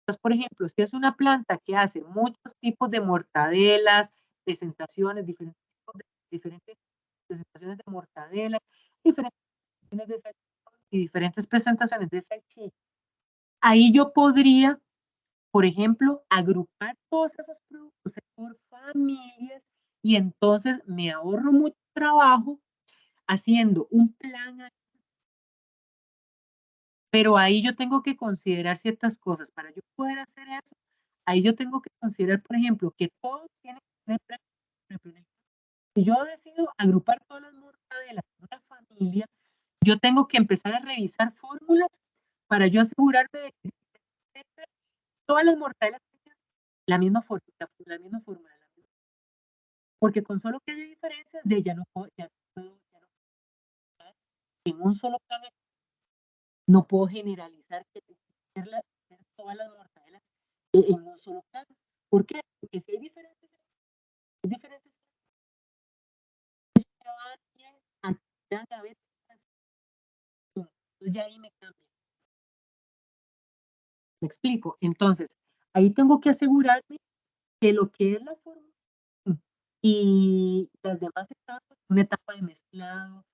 Entonces, por ejemplo, si es una planta que hace muchos tipos de mortadelas, presentaciones, diferentes presentaciones de mortadela, diferentes presentaciones de salchichón y diferentes presentaciones de salchicha, ahí yo podría, por ejemplo, agrupar todos esos productos por familias y entonces me ahorro mucho trabajo haciendo un plan, pero ahí yo tengo que considerar ciertas cosas. Para yo poder hacer eso, ahí yo tengo que considerar, por ejemplo, que todos tienen que tener. Si yo decido agrupar todas las mortadelas en una familia, yo tengo que empezar a revisar fórmulas para yo asegurarme de que todas las mortadelas tengan la misma forma, la misma forma. Porque con solo que haya diferencias, ya no puedo, en un solo plan, no puedo generalizar que hacer todas las mortadelas en un solo plan. ¿Por qué? Porque si hay diferencias, ya va a dar pie a que hagan a ver, entonces ya ahí me cambia. ¿Me explico? Entonces, ahí tengo que asegurarme que lo que es la forma y las demás etapas, una etapa de mezclado,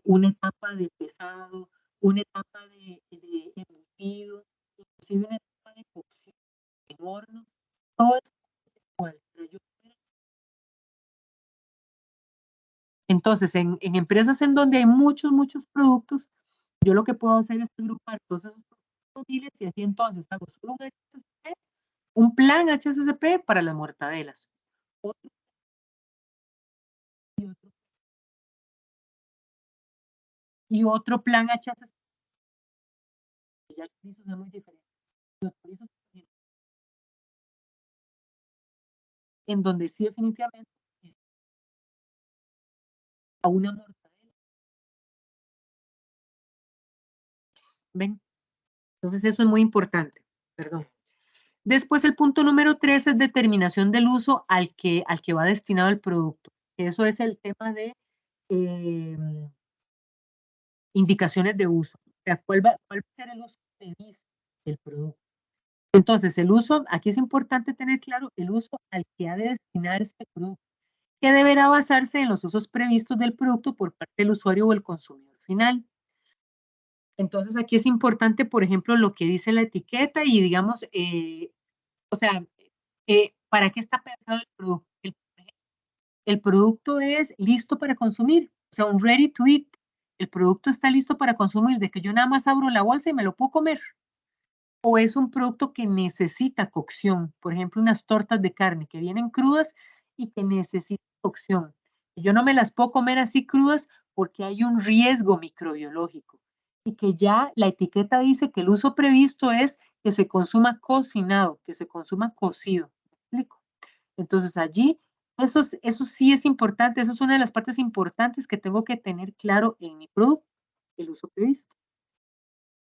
una etapa de pesado, una etapa de embutido, inclusive una etapa de cocción en horno, todo eso es igual. Entonces, en empresas en donde hay muchos productos, yo lo que puedo hacer es agrupar todos esos perfiles y así entonces hago solo un HCCP, un plan HCCP para las mortadelas. Otro y otro plan HCCP. Ya los chorizos son muy diferentes. Los chorizos en donde sí definitivamente a una mortadela. ¿Ven? Entonces eso es muy importante. Perdón. Después el punto número 3 es determinación del uso al que va destinado el producto. Eso es el tema de indicaciones de uso. O sea, ¿cuál va a ser el uso previsto del producto? Entonces, el uso, aquí es importante tener claro el uso al que ha de destinar este producto, que deberá basarse en los usos previstos del producto por parte del usuario o el consumidor final. Entonces, aquí es importante, por ejemplo, lo que dice la etiqueta y digamos, o sea, ¿para qué está pensado el producto? El producto es listo para consumir, o sea, un ready to eat. El producto está listo para consumir, de que yo nada más abro la bolsa y me lo puedo comer. O es un producto que necesita cocción, por ejemplo, unas tortas de carne que vienen crudas y que necesitan cocción. Yo no me las puedo comer así crudas porque hay un riesgo microbiológico y que ya la etiqueta dice que el uso previsto es que se consuma cocinado, que se consuma cocido. ¿Me explico? Entonces allí, eso sí es importante, esa es una de las partes importantes que tengo que tener claro en mi producto, el uso previsto.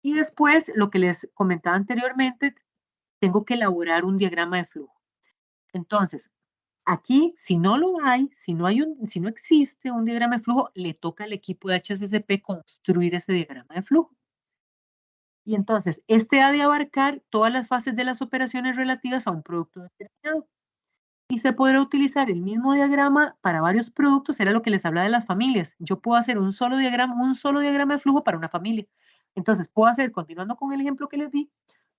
Y después, lo que les comentaba anteriormente, tengo que elaborar un diagrama de flujo. Entonces, aquí, si no lo hay, si no existe un diagrama de flujo, le toca al equipo de HACCP construir ese diagrama de flujo. Y entonces, este ha de abarcar todas las fases de las operaciones relativas a un producto determinado. Y se podrá utilizar el mismo diagrama para varios productos, era lo que les hablaba de las familias. Yo puedo hacer un solo diagrama de flujo para una familia. Entonces, puedo hacer, continuando con el ejemplo que les di,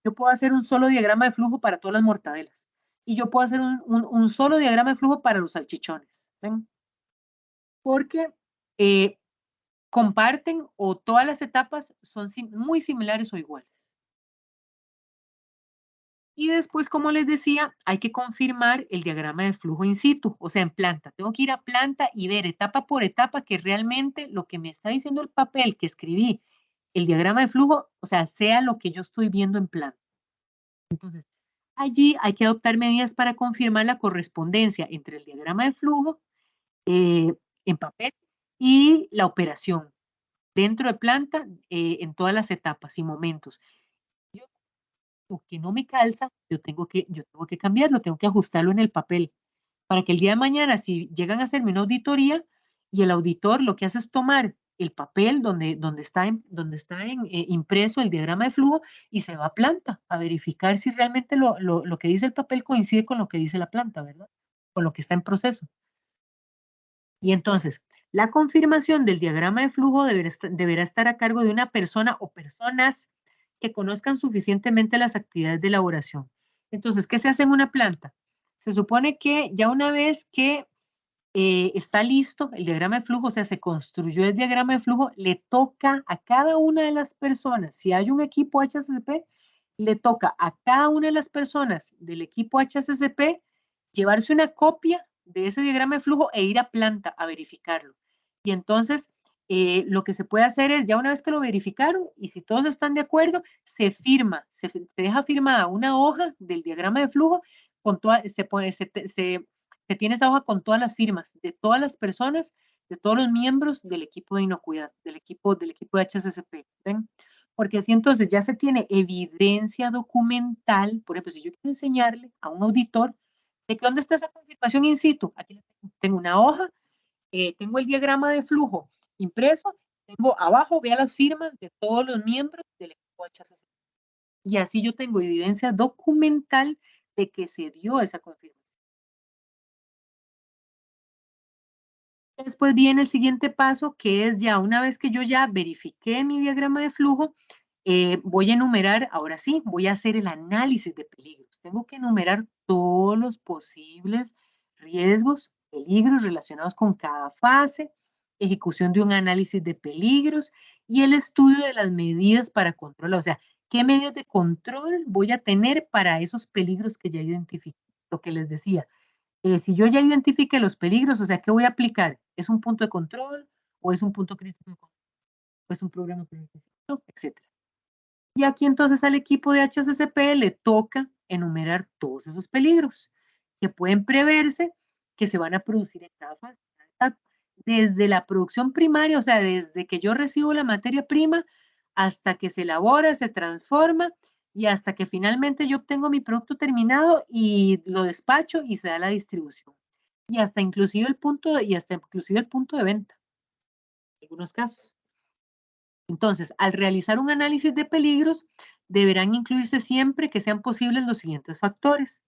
yo puedo hacer un solo diagrama de flujo para todas las mortadelas. Y yo puedo hacer un solo diagrama de flujo para los salchichones. ¿Ven? Porque comparten o todas las etapas son muy similares o iguales. Y después, como les decía, hay que confirmar el diagrama de flujo in situ, o sea, en planta. Tengo que ir a planta y ver etapa por etapa que realmente lo que me está diciendo el papel que escribí, el diagrama de flujo, o sea lo que yo estoy viendo en planta. Entonces, allí hay que adoptar medidas para confirmar la correspondencia entre el diagrama de flujo en papel y la operación dentro de planta en todas las etapas y momentos. Que no me calza, yo tengo que cambiarlo, tengo que ajustarlo en el papel, para que el día de mañana, si llegan a hacerme una auditoría y el auditor lo que hace es tomar el papel donde está impreso el diagrama de flujo y se va a planta a verificar si realmente lo que dice el papel coincide con lo que dice la planta, ¿verdad? Con lo que está en proceso. Y entonces, la confirmación del diagrama de flujo deberá estar a cargo de una persona o personas que conozcan suficientemente las actividades de elaboración. Entonces, ¿qué se hace en una planta? Se supone que ya una vez que está listo el diagrama de flujo, o sea, se construyó el diagrama de flujo, le toca a cada una de las personas, si hay un equipo HACCP, le toca a cada una de las personas del equipo HACCP llevarse una copia de ese diagrama de flujo e ir a planta a verificarlo. Y entonces, lo que se puede hacer es, ya una vez que lo verificaron, y si todos están de acuerdo, se firma, se deja firmada una hoja del diagrama de flujo, con toda, se tiene esa hoja con todas las firmas de todas las personas, de todos los miembros del equipo de inocuidad, del equipo de HCCP, ¿ven? Porque así entonces ya se tiene evidencia documental. Por ejemplo, si yo quiero enseñarle a un auditor de que dónde está esa confirmación in situ, aquí tengo una hoja, tengo el diagrama de flujo impreso, tengo abajo, vea las firmas de todos los miembros del equipo HCCP. Y así yo tengo evidencia documental de que se dio esa confirmación. Después viene el siguiente paso, que es ya una vez que yo ya verifiqué mi diagrama de flujo, voy a enumerar, ahora sí, voy a hacer el análisis de peligros. Tengo que enumerar todos los posibles riesgos, peligros relacionados con cada fase, ejecución de un análisis de peligros y el estudio de las medidas para controlar. O sea, ¿qué medidas de control voy a tener para esos peligros que ya identifiqué? Lo que les decía, si yo ya identifique los peligros, o sea, ¿qué voy a aplicar? ¿Es un punto de control o es un punto crítico de control? ¿O es un programa preventivo? Etcétera. Y aquí entonces al equipo de HCCP le toca enumerar todos esos peligros que pueden preverse, que se van a producir en cada fase. Desde la producción primaria, o sea, desde que yo recibo la materia prima hasta que se elabora, se transforma y hasta que finalmente yo obtengo mi producto terminado y lo despacho y se da la distribución. Y hasta inclusive el punto de venta, en algunos casos. Entonces, al realizar un análisis de peligros, deberán incluirse siempre que sean posibles los siguientes factores.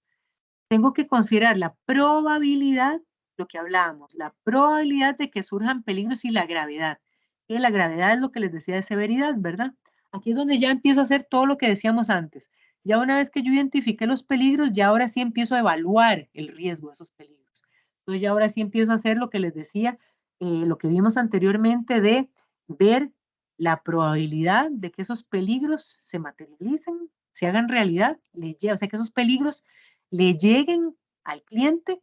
Tengo que considerar la probabilidad, lo que hablábamos, la probabilidad de que surjan peligros y la gravedad. Y la gravedad es lo que les decía de severidad, ¿verdad? Aquí es donde ya empiezo a hacer todo lo que decíamos antes. Ya una vez que yo identifiqué los peligros, ya ahora sí empiezo a evaluar el riesgo de esos peligros. Entonces ya ahora sí empiezo a hacer lo que les decía, lo que vimos anteriormente de ver la probabilidad de que esos peligros se materialicen, se hagan realidad, o sea, que esos peligros le lleguen al cliente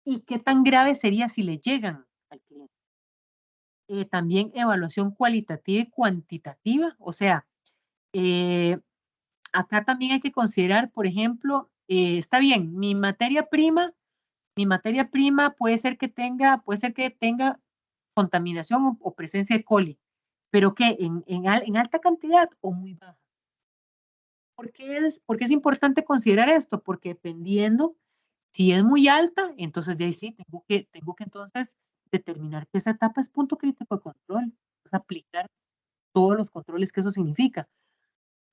y qué tan grave sería si le llegan al cliente. También evaluación cualitativa y cuantitativa, o sea, acá también hay que considerar, por ejemplo, está bien, mi materia prima puede ser que tenga contaminación o presencia de coli, pero que en alta cantidad o muy baja. ¿Por qué es importante considerar esto? Porque dependiendo, si es muy alta, entonces de ahí sí tengo que entonces determinar que esa etapa es punto crítico de control, pues aplicar todos los controles que eso significa.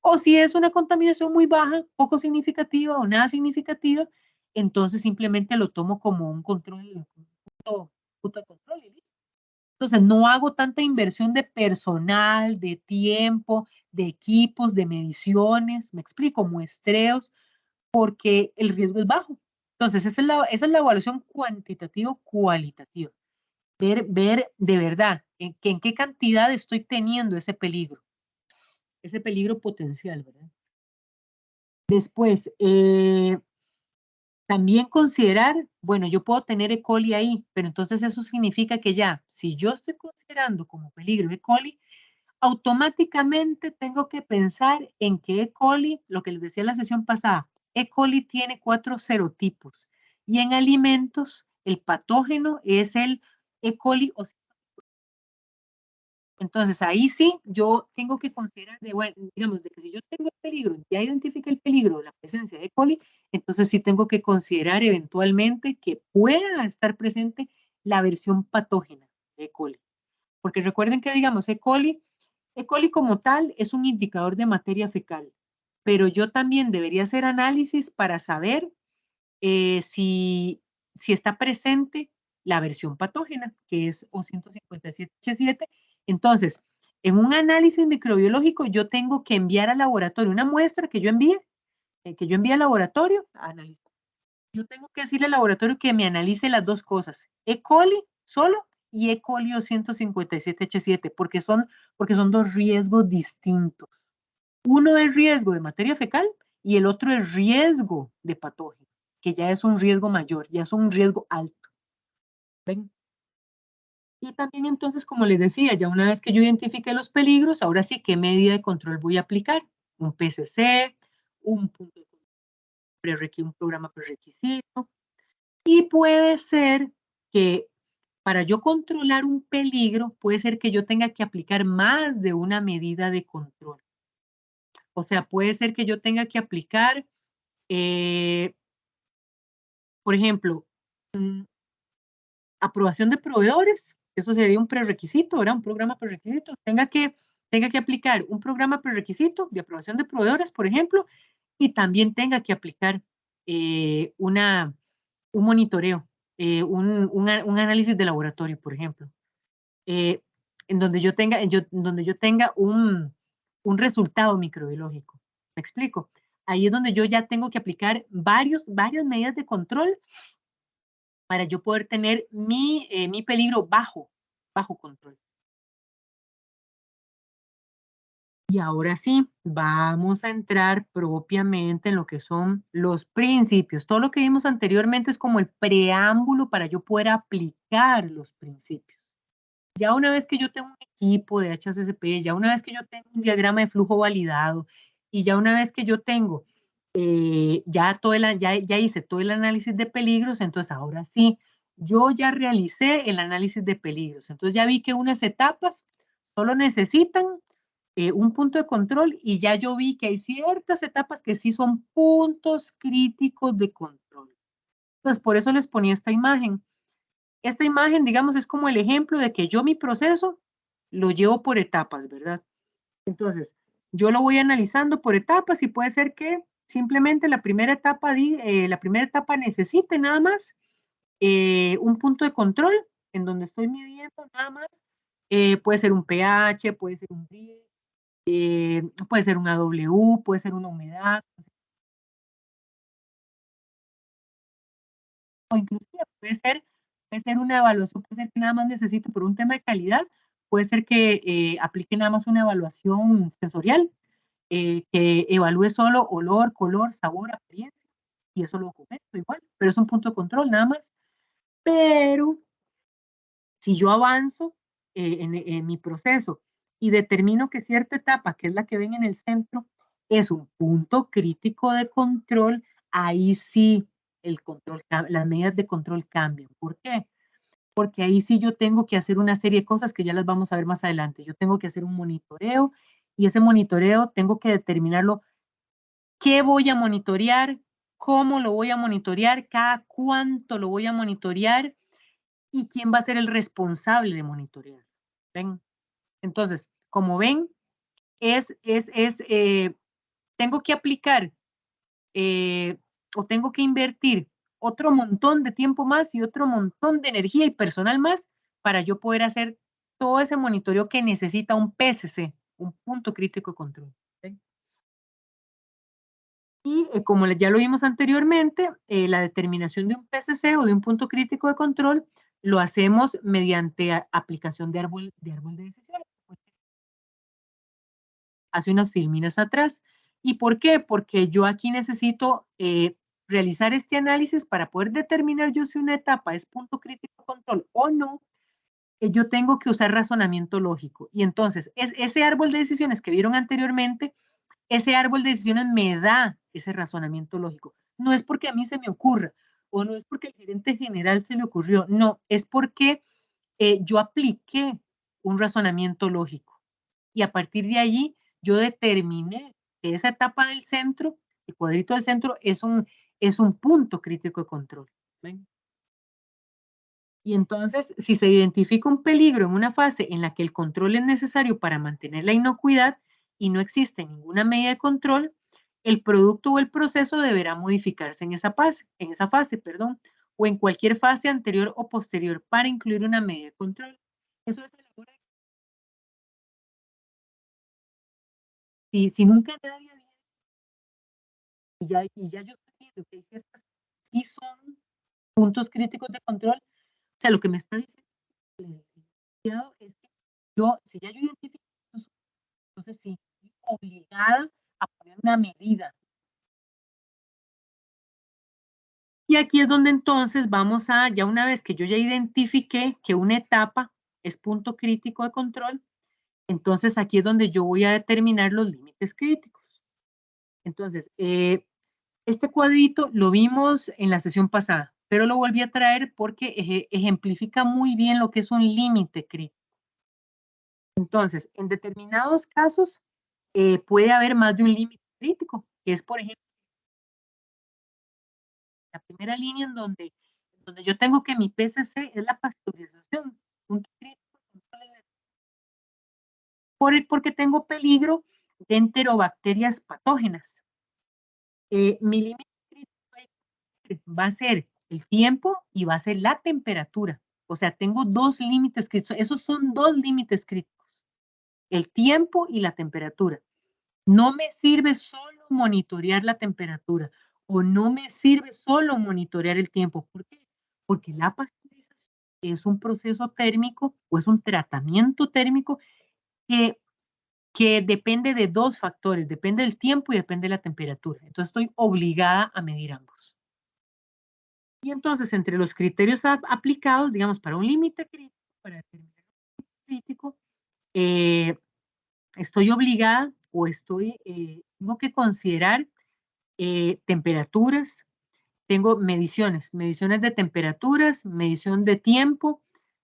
O si es una contaminación muy baja, poco significativa o nada significativa, entonces simplemente lo tomo como un control, punto de control y listo. Entonces no hago tanta inversión de personal, de tiempo, de equipos, de mediciones, me explico, muestreos, porque el riesgo es bajo. Entonces, esa es la evaluación cuantitativa-cualitativa. Ver de verdad en qué cantidad estoy teniendo ese peligro potencial, ¿verdad? Después, también considerar, bueno, yo puedo tener E. coli ahí, pero entonces eso significa que ya, si yo estoy considerando como peligro E. coli, automáticamente tengo que pensar en que E. coli, lo que les decía en la sesión pasada, E. coli tiene 4 serotipos y en alimentos el patógeno es el E. coli. Entonces ahí sí yo tengo que considerar, bueno, digamos, de que si yo tengo el peligro, ya identifique el peligro de la presencia de E. coli, entonces sí tengo que considerar eventualmente que pueda estar presente la versión patógena de E. coli. Porque recuerden que, digamos, E. coli como tal es un indicador de materia fecal, pero yo también debería hacer análisis para saber si está presente la versión patógena, que es O157H7. Entonces, en un análisis microbiológico, yo tengo que enviar al laboratorio una muestra que yo envíe al laboratorio a analizar. Yo tengo que decirle al laboratorio que me analice las dos cosas, E. coli solo y E. coli O157H7, porque son dos riesgos distintos. Uno es riesgo de materia fecal y el otro es riesgo de patógeno, que ya es un riesgo mayor, ya es un riesgo alto. ¿Ven? Y también entonces, como les decía, ya una vez que yo identifique los peligros, ahora sí, ¿qué medida de control voy a aplicar? Un PCC, un punto de un programa prerequisito. Y puede ser que para yo controlar un peligro, puede ser que yo tenga que aplicar más de una medida de control. O sea, puede ser que yo tenga que aplicar, eh, por ejemplo, aprobación de proveedores, eso sería un prerequisito, ¿verdad? Un programa prerequisito. Tenga que aplicar un programa prerequisito de aprobación de proveedores, por ejemplo, y también tenga que aplicar un monitoreo, un análisis de laboratorio, por ejemplo, eh, en donde yo tenga un resultado microbiológico. ¿Me explico? Ahí es donde yo ya tengo que aplicar varias medidas de control para yo poder tener mi peligro bajo control. Y ahora sí, vamos a entrar propiamente en lo que son los principios. Todo lo que vimos anteriormente es como el preámbulo para yo poder aplicar los principios. Ya una vez que yo tengo un equipo de HACCP, ya una vez que yo tengo un diagrama de flujo validado y ya una vez que yo tengo, ya hice todo el análisis de peligros, entonces ahora sí, yo ya realicé el análisis de peligros. Entonces ya vi que unas etapas solo necesitan un punto de control y ya yo vi que hay ciertas etapas que sí son puntos críticos de control. Entonces por eso les ponía esta imagen. Esta imagen, digamos, es como el ejemplo de que yo mi proceso lo llevo por etapas, ¿verdad? Entonces, yo lo voy analizando por etapas y puede ser que simplemente la primera etapa necesite nada más un punto de control en donde estoy midiendo nada más. Puede ser un pH, puede ser un RIE, puede ser una AW, puede ser una humedad, o inclusive puede ser una evaluación, puede ser que nada más necesite por un tema de calidad, puede ser que aplique nada más una evaluación sensorial, que evalúe solo olor, color, sabor, apariencia, y eso lo documento igual, pero es un punto de control nada más. Pero si yo avanzo en mi proceso y determino que cierta etapa, que es la que ven en el centro, es un punto crítico de control, ahí sí las medidas de control cambian. ¿Por qué? Porque ahí sí yo tengo que hacer una serie de cosas que ya las vamos a ver más adelante. Yo tengo que hacer un monitoreo y ese monitoreo tengo que determinarlo qué voy a monitorear, cómo lo voy a monitorear, cada cuánto lo voy a monitorear y quién va a ser el responsable de monitorear. ¿Ven? Entonces, como ven, tengo que aplicar eh, o tengo que invertir otro montón de tiempo más y otro montón de energía y personal más para yo poder hacer todo ese monitoreo que necesita un PCC, un punto crítico de control. ¿Sí? Y como ya lo vimos anteriormente, la determinación de un PCC o de un punto crítico de control lo hacemos mediante aplicación de árbol de decisiones. Hace unas filminas atrás. ¿Y por qué? Porque yo aquí necesito realizar este análisis para poder determinar yo si una etapa es punto crítico de control o no. Yo tengo que usar razonamiento lógico. Y entonces, ese árbol de decisiones que vieron anteriormente, ese árbol de decisiones me da ese razonamiento lógico. No es porque a mí se me ocurra o no es porque el gerente general se le ocurrió, no, es porque yo apliqué un razonamiento lógico y a partir de allí yo determiné que esa etapa del centro, el cuadrito del centro, es un punto crítico de control. ¿Ven? Y entonces, si se identifica un peligro en una fase en la que el control es necesario para mantener la inocuidad y no existe ninguna medida de control, el producto o el proceso deberá modificarse en esa fase, perdón, o en cualquier fase anterior o posterior para incluir una medida de control. Eso es a la hora de si nunca nadie había, y ya yo estoy viendo que hay ciertas, sí son puntos críticos de control, o sea, lo que me está diciendo el licenciado es que yo, si ya yo identifico, entonces sí, estoy obligada a poner una medida. Y aquí es donde entonces vamos a, ya una vez que yo ya identifiqué que una etapa es punto crítico de control, entonces aquí es donde yo voy a determinar los límites críticos. Entonces, este cuadrito lo vimos en la sesión pasada, pero lo volví a traer porque ejemplifica muy bien lo que es un límite crítico. Entonces, en determinados casos puede haber más de un límite crítico, que es, por ejemplo, la primera línea en donde yo tengo que mi PCC es la pasteurización. Punto crítico, porque tengo peligro de enterobacterias patógenas. Mi límite crítico va a ser el tiempo y va a ser la temperatura. O sea, tengo dos límites críticos. Esos son dos límites críticos. El tiempo y la temperatura. No me sirve solo monitorear la temperatura o no me sirve solo monitorear el tiempo. ¿Por qué? Porque la pasteurización es un proceso térmico o es un tratamiento térmico que depende de dos factores, depende del tiempo y depende de la temperatura. Entonces estoy obligada a medir ambos. Y entonces entre los criterios aplicados, digamos, para un límite crítico, para determinar un límite crítico, estoy obligada o tengo que considerar temperaturas, tengo mediciones de temperaturas, medición de tiempo,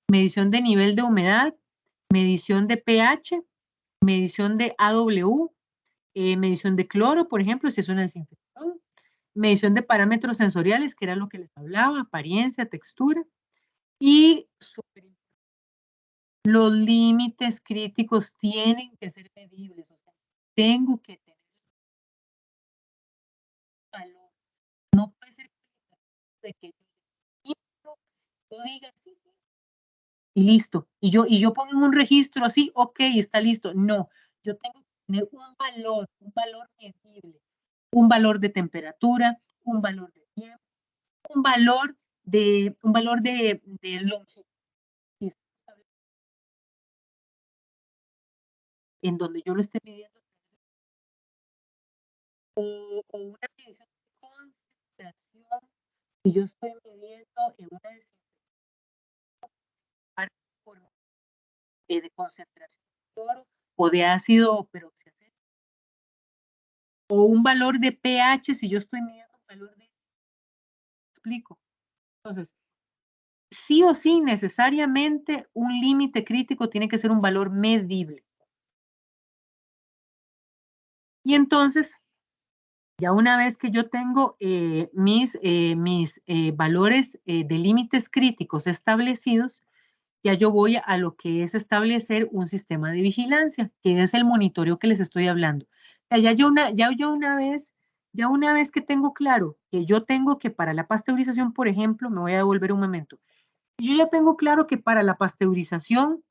medición de nivel de humedad, medición de pH, medición de AW, medición de cloro, por ejemplo, si es una desinfección, medición de parámetros sensoriales, que era lo que les hablaba, apariencia, textura, y los límites críticos tienen que ser medibles, o sea, tengo que tener valor. No puede ser de que yo diga sí, sí, y listo. Y yo pongo en un registro, sí, ok, está listo. No, yo tengo que tener un valor medible, un valor de temperatura, un valor de tiempo, un valor de longitud, en donde yo lo esté midiendo, o una medición de concentración, si yo estoy midiendo en una de concentración de cloro o de ácido peroxidacético, o un valor de pH si yo estoy midiendo un valor de... Explico. Entonces, sí o sí, necesariamente un límite crítico tiene que ser un valor medible. Y entonces, ya una vez que yo tengo mis valores de límites críticos establecidos, ya yo voy a lo que es establecer un sistema de vigilancia, que es el monitoreo que les estoy hablando. O sea, ya una vez que tengo claro que yo tengo que para la pasteurización, por ejemplo, me voy a devolver un momento. Yo ya tengo claro que para la pasteurización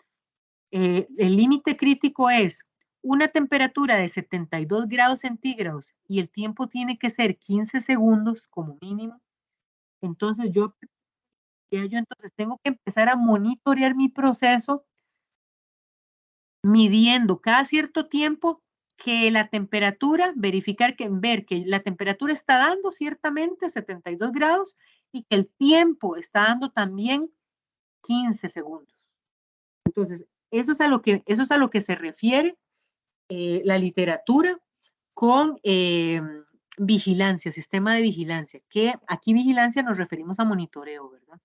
el límite crítico es una temperatura de 72 grados centígrados y el tiempo tiene que ser 15 segundos como mínimo. Entonces yo entonces tengo que empezar a monitorear mi proceso midiendo cada cierto tiempo que la temperatura, ver que la temperatura está dando ciertamente 72 grados y que el tiempo está dando también 15 segundos. Entonces, eso es a lo que se refiere la literatura con vigilancia, sistema de vigilancia, que aquí vigilancia nos referimos a monitoreo, ¿verdad?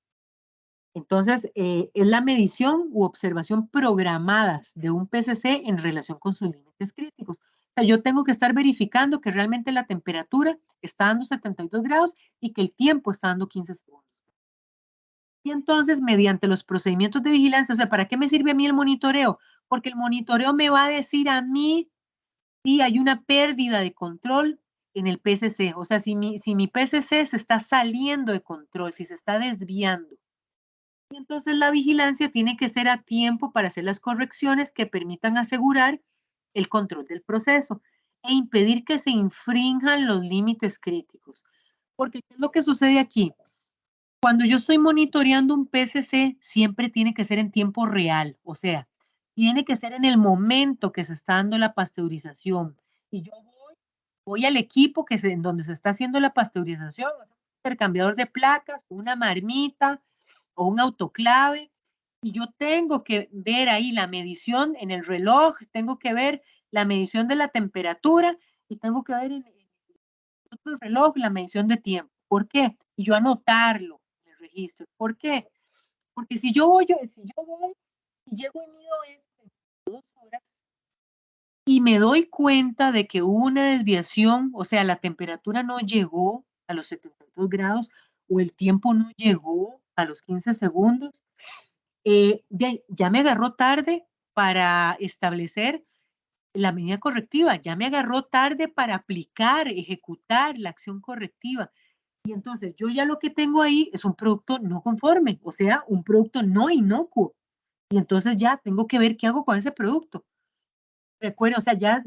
Entonces, es la medición u observación programadas de un PCC en relación con sus límites críticos. O sea, yo tengo que estar verificando que realmente la temperatura está dando 72 grados y que el tiempo está dando 15 segundos. Y entonces, mediante los procedimientos de vigilancia, o sea, ¿para qué me sirve a mí el monitoreo? Porque el monitoreo me va a decir a mí si hay una pérdida de control en el PCC. O sea, si mi PCC se está saliendo de control, si se está desviando. Y entonces la vigilancia tiene que ser a tiempo para hacer las correcciones que permitan asegurar el control del proceso e impedir que se infrinjan los límites críticos. Porque, ¿qué es lo que sucede aquí? Cuando yo estoy monitoreando un PCC, siempre tiene que ser en tiempo real, o sea, tiene que ser en el momento que se está dando la pasteurización. Y yo voy al equipo en donde se está haciendo la pasteurización, un intercambiador de placas, una marmita o un autoclave, y yo tengo que ver ahí la medición en el reloj, tengo que ver la medición de la temperatura y tengo que ver en el otro reloj la medición de tiempo. ¿Por qué? Y yo anotarlo en el registro. ¿Por qué? Porque si yo voy y llego y mido esto en 2 horas y me doy cuenta de que hubo una desviación, o sea, la temperatura no llegó a los 72 grados o el tiempo no llegó a los 15 segundos, ya me agarró tarde para establecer la medida correctiva, ya me agarró tarde para aplicar, ejecutar la acción correctiva. Y entonces yo ya lo que tengo ahí es un producto no conforme, o sea, un producto no inocuo. Y entonces ya tengo que ver qué hago con ese producto. Recuerdo, o sea, ya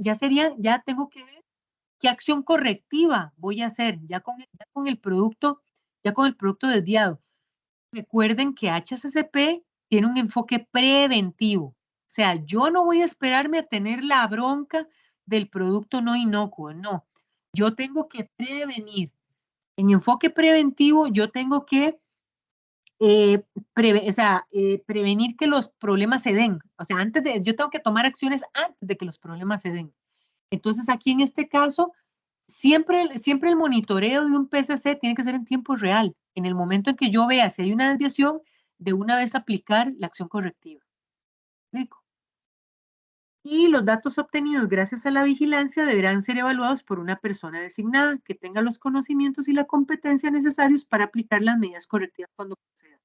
tengo que ver qué acción correctiva voy a hacer ya con el producto desviado. Recuerden que HACCP tiene un enfoque preventivo. O sea, yo no voy a esperarme a tener la bronca del producto no inocuo, no. Yo tengo que prevenir. En enfoque preventivo, yo tengo que prevenir que los problemas se den. O sea, yo tengo que tomar acciones antes de que los problemas se den. Entonces, aquí en este caso, siempre el monitoreo de un PCC tiene que ser en tiempo real. En el momento en que yo vea si hay una desviación, de una vez aplicar la acción correctiva. ¿Explico? Y los datos obtenidos gracias a la vigilancia deberán ser evaluados por una persona designada que tenga los conocimientos y la competencia necesarios para aplicar las medidas correctivas cuando proceda.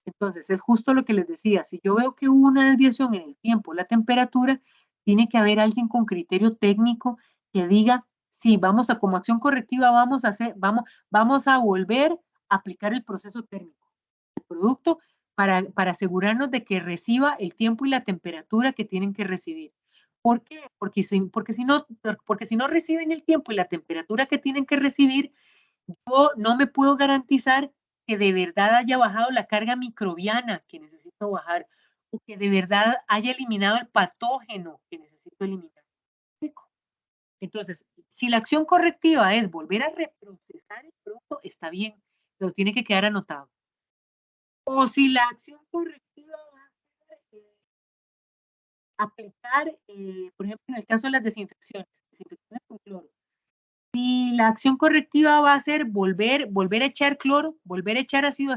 Entonces, es justo lo que les decía, si yo veo que hubo una desviación en el tiempo, la temperatura, tiene que haber alguien con criterio técnico que diga, sí, como acción correctiva vamos a volver a aplicar el proceso térmico del producto para asegurarnos de que reciba el tiempo y la temperatura que tienen que recibir. ¿Por qué? Porque si no reciben el tiempo y la temperatura que tienen que recibir, yo no me puedo garantizar que de verdad haya bajado la carga microbiana que necesito bajar o que de verdad haya eliminado el patógeno que necesito eliminar. Entonces, si la acción correctiva es volver a reprocesar el producto, está bien, pero tiene que quedar anotado. O si la acción correctiva va a ser aplicar, por ejemplo, en el caso de las desinfecciones con cloro. Si la acción correctiva va a ser volver a echar cloro, volver a echar ácido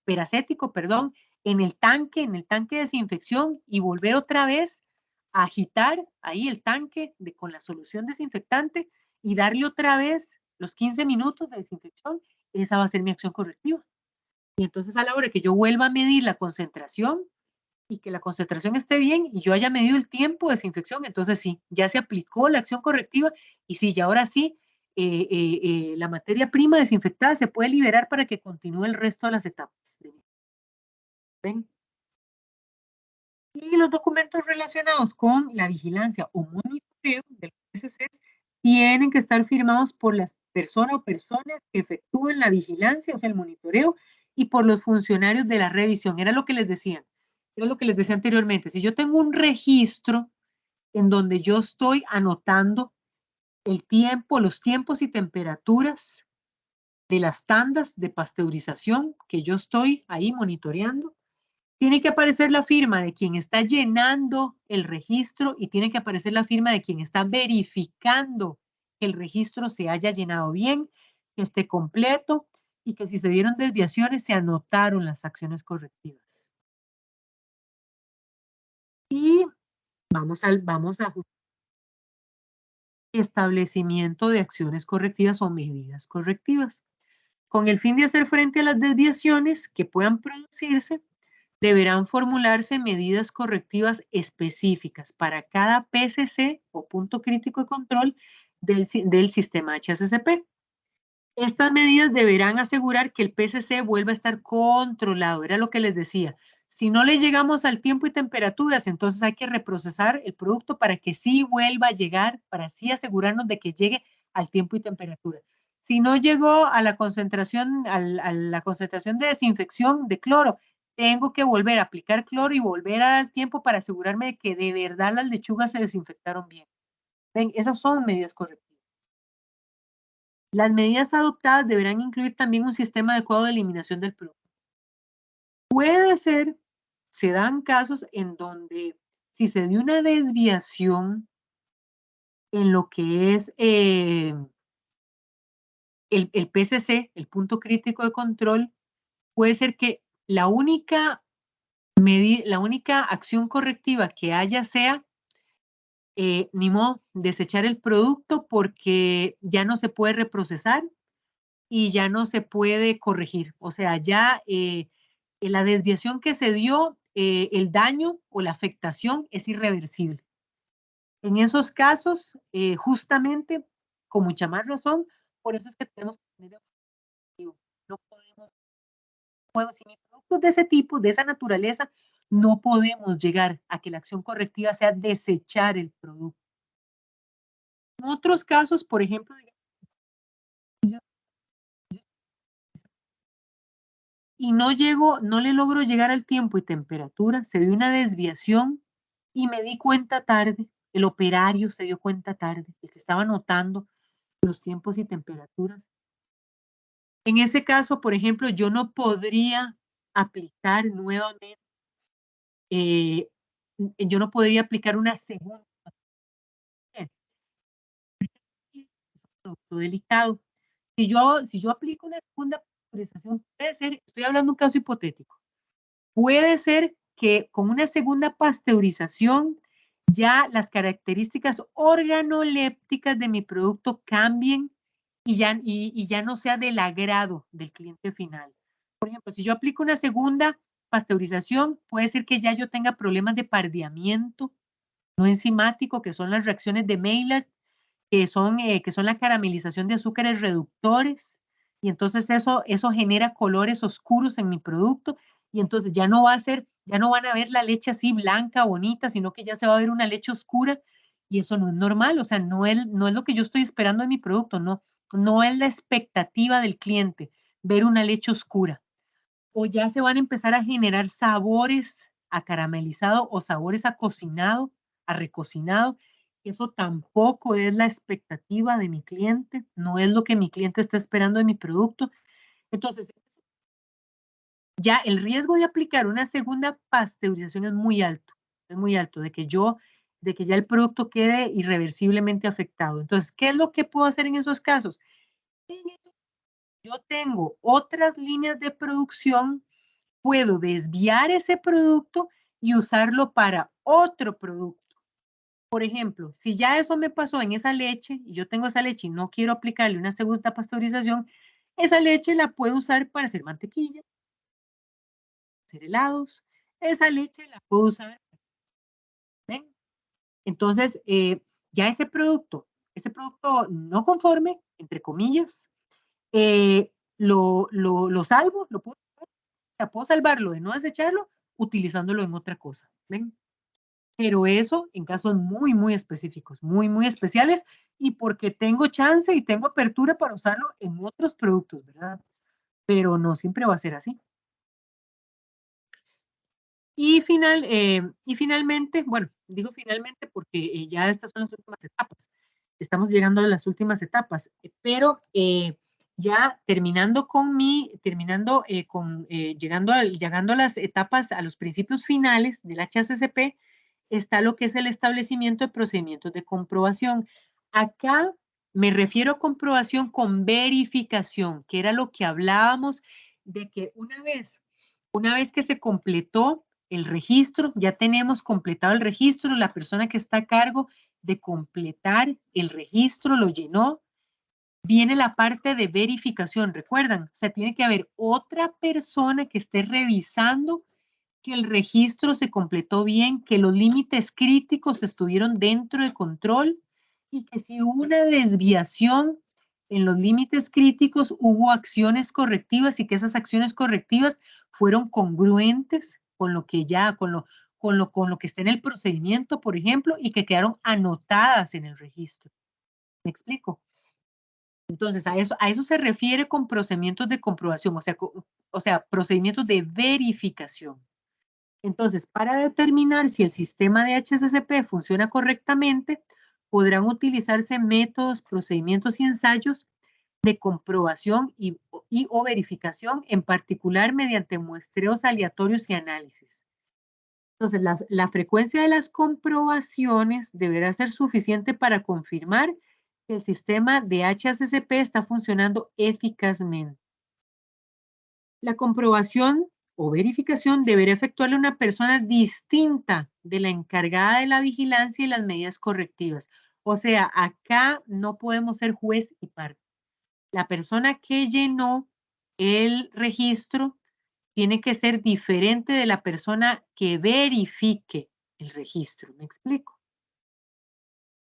peracético, perdón, en el tanque de desinfección y volver otra vez a agitar ahí el tanque con la solución desinfectante y darle otra vez los 15 minutos de desinfección, esa va a ser mi acción correctiva. Y entonces a la hora que yo vuelva a medir la concentración y que la concentración esté bien y yo haya medido el tiempo de desinfección, entonces sí, ya se aplicó la acción correctiva y sí, ya ahora sí, la materia prima desinfectada se puede liberar para que continúe el resto de las etapas. ¿Ven? Y los documentos relacionados con la vigilancia o monitoreo de los PCCs tienen que estar firmados por las personas o personas que efectúen la vigilancia, o sea, el monitoreo, y por los funcionarios de la revisión. Era lo que les decía anteriormente. Si yo tengo un registro en donde yo estoy anotando el tiempo, los tiempos y temperaturas de las tandas de pasteurización que yo estoy ahí monitoreando, tiene que aparecer la firma de quien está llenando el registro y tiene que aparecer la firma de quien está verificando que el registro se haya llenado bien, que esté completo y que si se dieron desviaciones se anotaron las acciones correctivas. Y vamos a establecimiento de acciones correctivas o medidas correctivas. Con el fin de hacer frente a las desviaciones que puedan producirse, deberán formularse medidas correctivas específicas para cada PCC o punto crítico de control del sistema HACCP. Estas medidas deberán asegurar que el PCC vuelva a estar controlado. Era lo que les decía. Si no le llegamos al tiempo y temperaturas, entonces hay que reprocesar el producto para que sí vuelva a llegar, para así asegurarnos de que llegue al tiempo y temperatura. Si no llegó a la concentración, la concentración de desinfección de cloro, tengo que volver a aplicar cloro y volver a dar tiempo para asegurarme de que de verdad las lechugas se desinfectaron bien. Ven, esas son medidas correctas. Las medidas adoptadas deberán incluir también un sistema adecuado de eliminación del producto. Puede ser se dan casos en donde si se dio una desviación en lo que es el PCC, el punto crítico de control, puede ser que la única acción correctiva que haya sea, ni modo, desechar el producto porque ya no se puede reprocesar y ya no se puede corregir. O sea, ya la desviación que se dio, el daño o la afectación es irreversible. En esos casos, justamente, con mucha más razón, por eso es que tenemos que tener objetivo. No podemos, si mi producto es de ese tipo, de esa naturaleza, no podemos llegar a que la acción correctiva sea desechar el producto. En otros casos, por ejemplo, y no le logro llegar al tiempo y temperatura, se dio una desviación y me di cuenta tarde, el operario se dio cuenta tarde, el que estaba notando los tiempos y temperaturas. En ese caso, por ejemplo, yo no podría aplicar nuevamente, yo no podría aplicar una segunda, producto delicado. Si yo aplico una segunda pasteurización, puede ser, estoy hablando de un caso hipotético, puede ser que con una segunda pasteurización ya las características organolépticas de mi producto cambien y ya no sea del agrado del cliente final. Por ejemplo, si yo aplico una segunda pasteurización, puede ser que ya yo tenga problemas de pardeamiento no enzimático, que son las reacciones de Maillard, que son la caramelización de azúcares reductores, y entonces eso genera colores oscuros en mi producto, y entonces ya no van a ver la leche así blanca, bonita, sino que ya se va a ver una leche oscura, y eso no es normal, o sea, no es lo que yo estoy esperando en mi producto, no es la expectativa del cliente, ver una leche oscura. O ya se van a empezar a generar sabores a caramelizado o sabores a cocinado, a recocinado. Eso tampoco es la expectativa de mi cliente, no es lo que mi cliente está esperando de mi producto. Entonces, ya el riesgo de aplicar una segunda pasteurización es muy alto, de que ya el producto quede irreversiblemente afectado. Entonces, ¿qué es lo que puedo hacer en esos casos? Yo tengo otras líneas de producción, puedo desviar ese producto y usarlo para otro producto. Por ejemplo, si ya eso me pasó en esa leche y yo tengo esa leche y no quiero aplicarle una segunda pasteurización, esa leche la puedo usar para hacer mantequilla, hacer helados, esa leche la puedo usar. ¿Ven? Entonces, ya ese producto no conforme, entre comillas, lo salvo, puedo salvarlo de no desecharlo utilizándolo en otra cosa. ¿Ven? Pero eso en casos muy, muy específicos, muy, muy especiales y porque tengo chance y tengo apertura para usarlo en otros productos, ¿verdad? Pero no siempre va a ser así. Y finalmente, bueno, digo finalmente porque ya estas son las últimas etapas. Estamos llegando a las últimas etapas, pero ya llegando a las etapas, a los principios finales del HACCP, está lo que es el establecimiento de procedimientos de comprobación. Acá me refiero a comprobación con verificación, que era lo que hablábamos de que una vez que se completó el registro, ya tenemos completado el registro, la persona que está a cargo de completar el registro lo llenó, viene la parte de verificación, ¿recuerdan? O sea, tiene que haber otra persona que esté revisando que el registro se completó bien, que los límites críticos estuvieron dentro de control y que si hubo una desviación en los límites críticos, hubo acciones correctivas y que esas acciones correctivas fueron congruentes con lo que con lo que está en el procedimiento, por ejemplo, y que quedaron anotadas en el registro. ¿Me explico? Entonces, a eso se refiere con procedimientos de comprobación, o sea, procedimientos de verificación. Entonces, para determinar si el sistema de HACCP funciona correctamente, podrán utilizarse métodos, procedimientos y ensayos de comprobación o verificación, en particular mediante muestreos aleatorios y análisis. Entonces, la frecuencia de las comprobaciones deberá ser suficiente para confirmar que el sistema de HACCP está funcionando eficazmente. La comprobación o verificación deberá efectuarla una persona distinta de la encargada de la vigilancia y las medidas correctivas. O sea, acá no podemos ser juez y parte. La persona que llenó el registro tiene que ser diferente de la persona que verifique el registro. ¿Me explico?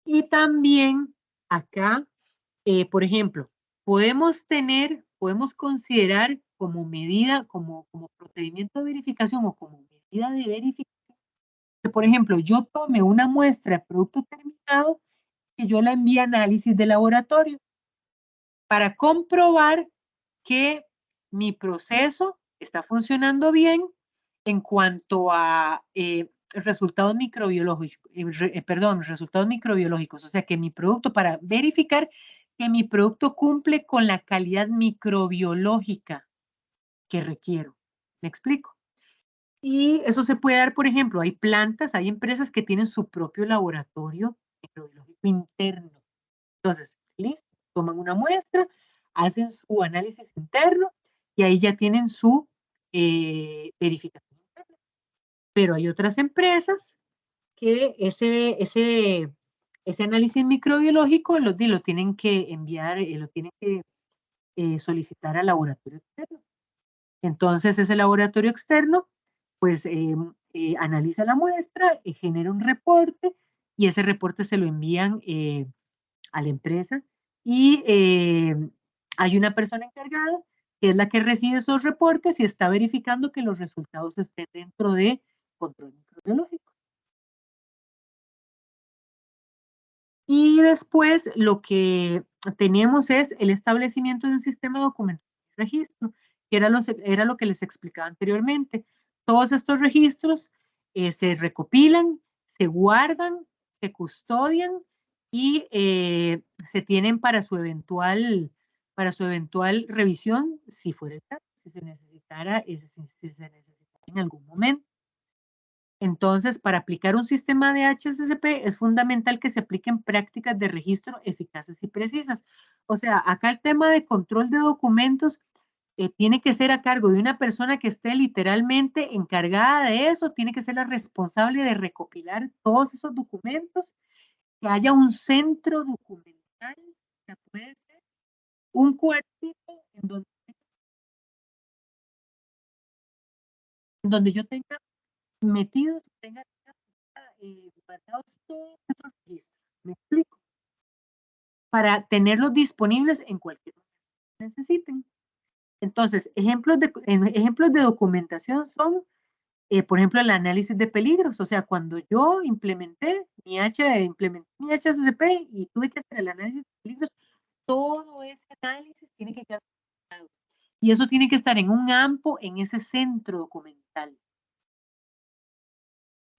Y también acá, por ejemplo, podemos considerar como medida, como procedimiento de verificación o como medida de verificación, que por ejemplo, yo tome una muestra de producto terminado y yo la envíe a análisis de laboratorio para comprobar que mi proceso está funcionando bien en cuanto a resultados microbiológicos, resultados microbiológicos, o sea, que mi producto, para verificar que mi producto cumple con la calidad microbiológica que requiero. ¿Me explico? Y eso se puede dar, por ejemplo, hay plantas, hay empresas que tienen su propio laboratorio microbiológico interno. Entonces, listo, toman una muestra, hacen su análisis interno y ahí ya tienen su verificación interna. Pero hay otras empresas que ese análisis microbiológico lo tienen que enviar, lo tienen que solicitar al laboratorio externo. Entonces, ese laboratorio externo, pues, analiza la muestra, genera un reporte y ese reporte se lo envían a la empresa y hay una persona encargada que es la que recibe esos reportes y está verificando que los resultados estén dentro de control microbiológico. Y después lo que tenemos es el establecimiento de un sistema de documentación y registro, que era lo que les explicaba anteriormente. Todos estos registros se recopilan, se guardan, se custodian y se tienen para su eventual revisión, si fuera el caso, si se necesitara, si se necesitara en algún momento. Entonces, para aplicar un sistema de HACCP es fundamental que se apliquen prácticas de registro eficaces y precisas. O sea, acá el tema de control de documentos tiene que ser a cargo de una persona que esté literalmente encargada de eso, tiene que ser la responsable de recopilar todos esos documentos, que haya un centro documental, que puede ser un cuartito en donde yo tenga metidos, tenga guardados todos estos registros. ¿Me explico? Para tenerlos disponibles en cualquier momento que necesiten. Entonces, ejemplos de documentación son, por ejemplo, el análisis de peligros. O sea, cuando yo implementé implementé mi HACCP y tuve que hacer el análisis de peligros, todo ese análisis tiene que quedar documentado. Y eso tiene que estar en un AMPO, en ese centro documental.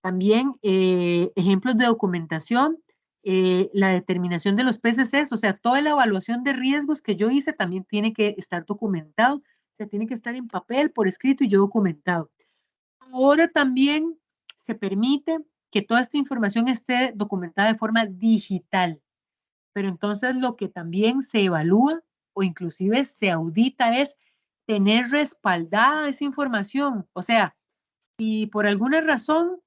También ejemplos de documentación, la determinación de los PCCs, o sea, toda la evaluación de riesgos que yo hice también tiene que estar documentado, o sea, tiene que estar en papel, por escrito y yo documentado. Ahora también se permite que toda esta información esté documentada de forma digital, pero entonces lo que también se evalúa o inclusive se audita es tener respaldada esa información, o sea, si por alguna razón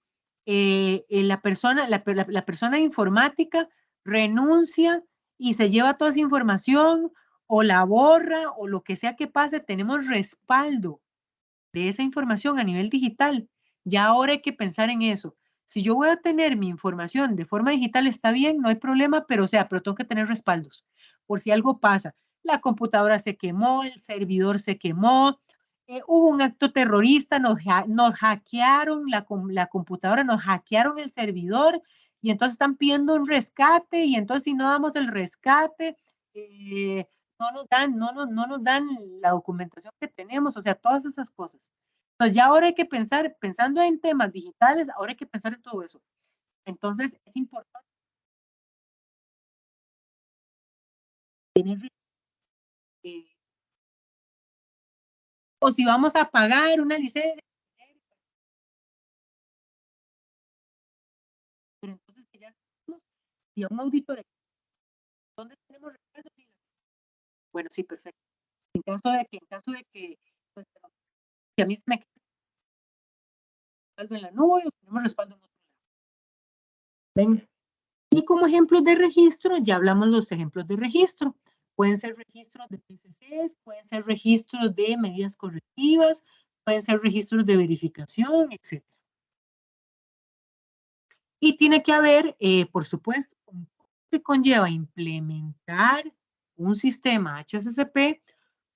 la persona de informática renuncia y se lleva toda esa información o la borra o lo que sea que pase, tenemos respaldo de esa información a nivel digital. Ya ahora hay que pensar en eso. Si yo voy a tener mi información de forma digital, está bien, no hay problema, pero o sea, pero tengo que tener respaldos. Por si algo pasa, la computadora se quemó, el servidor se quemó, hubo un acto terrorista, nos hackearon la computadora, nos hackearon el servidor y entonces están pidiendo un rescate y entonces si no damos el rescate, no nos dan la documentación que tenemos, o sea, todas esas cosas. Entonces ya ahora hay que pensar, pensando en temas digitales, ahora hay que pensar en todo eso. Entonces es importante tener, eh, o si vamos a pagar una licencia, si a un auditor, ¿dónde tenemos respaldo? Bueno, sí, perfecto. En caso de que pues, que a mí se me quede respaldo en la nube o tenemos respaldo en otro lado. ¿Ven? Y como ejemplos de registro, ya hablamos los ejemplos de registro. Pueden ser registros de PCCs, pueden ser registros de medidas correctivas, pueden ser registros de verificación, etc. Y tiene que haber, por supuesto, que conlleva implementar un sistema HACCP.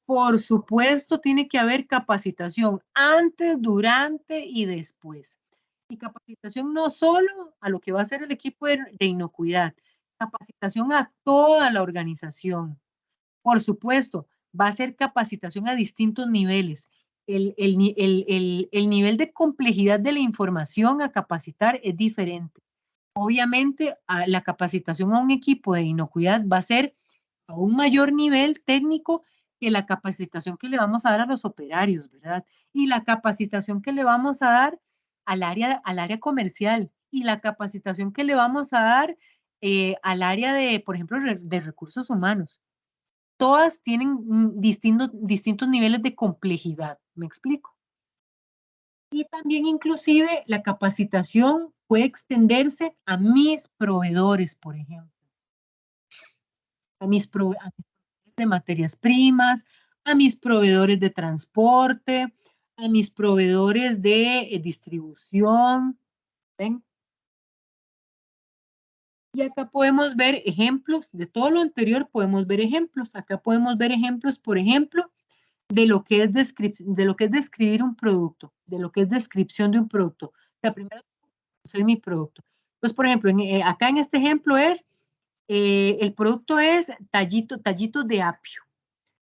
Por supuesto, tiene que haber capacitación antes, durante y después. Y capacitación no solo a lo que va a hacer el equipo de inocuidad, capacitación a toda la organización. Por supuesto, va a ser capacitación a distintos niveles. El nivel de complejidad de la información a capacitar es diferente. Obviamente, la capacitación a un equipo de inocuidad va a ser a un mayor nivel técnico que la capacitación que le vamos a dar a los operarios, ¿verdad? Y la capacitación que le vamos a dar al área comercial y la capacitación que le vamos a dar al área de, por ejemplo, de recursos humanos. Todas tienen distintos niveles de complejidad, ¿me explico? Y también inclusive la capacitación puede extenderse a mis proveedores, por ejemplo, a mis proveedores de materias primas, a mis proveedores de transporte, a mis proveedores de distribución. ¿Ven? Y acá podemos ver ejemplos de todo lo anterior, podemos ver ejemplos. Acá podemos ver ejemplos, por ejemplo, de lo que es describir un producto, de lo que es descripción de un producto. O sea, primero conocer mi producto. Entonces, por ejemplo, acá en este ejemplo es, el producto es tallitos de apio.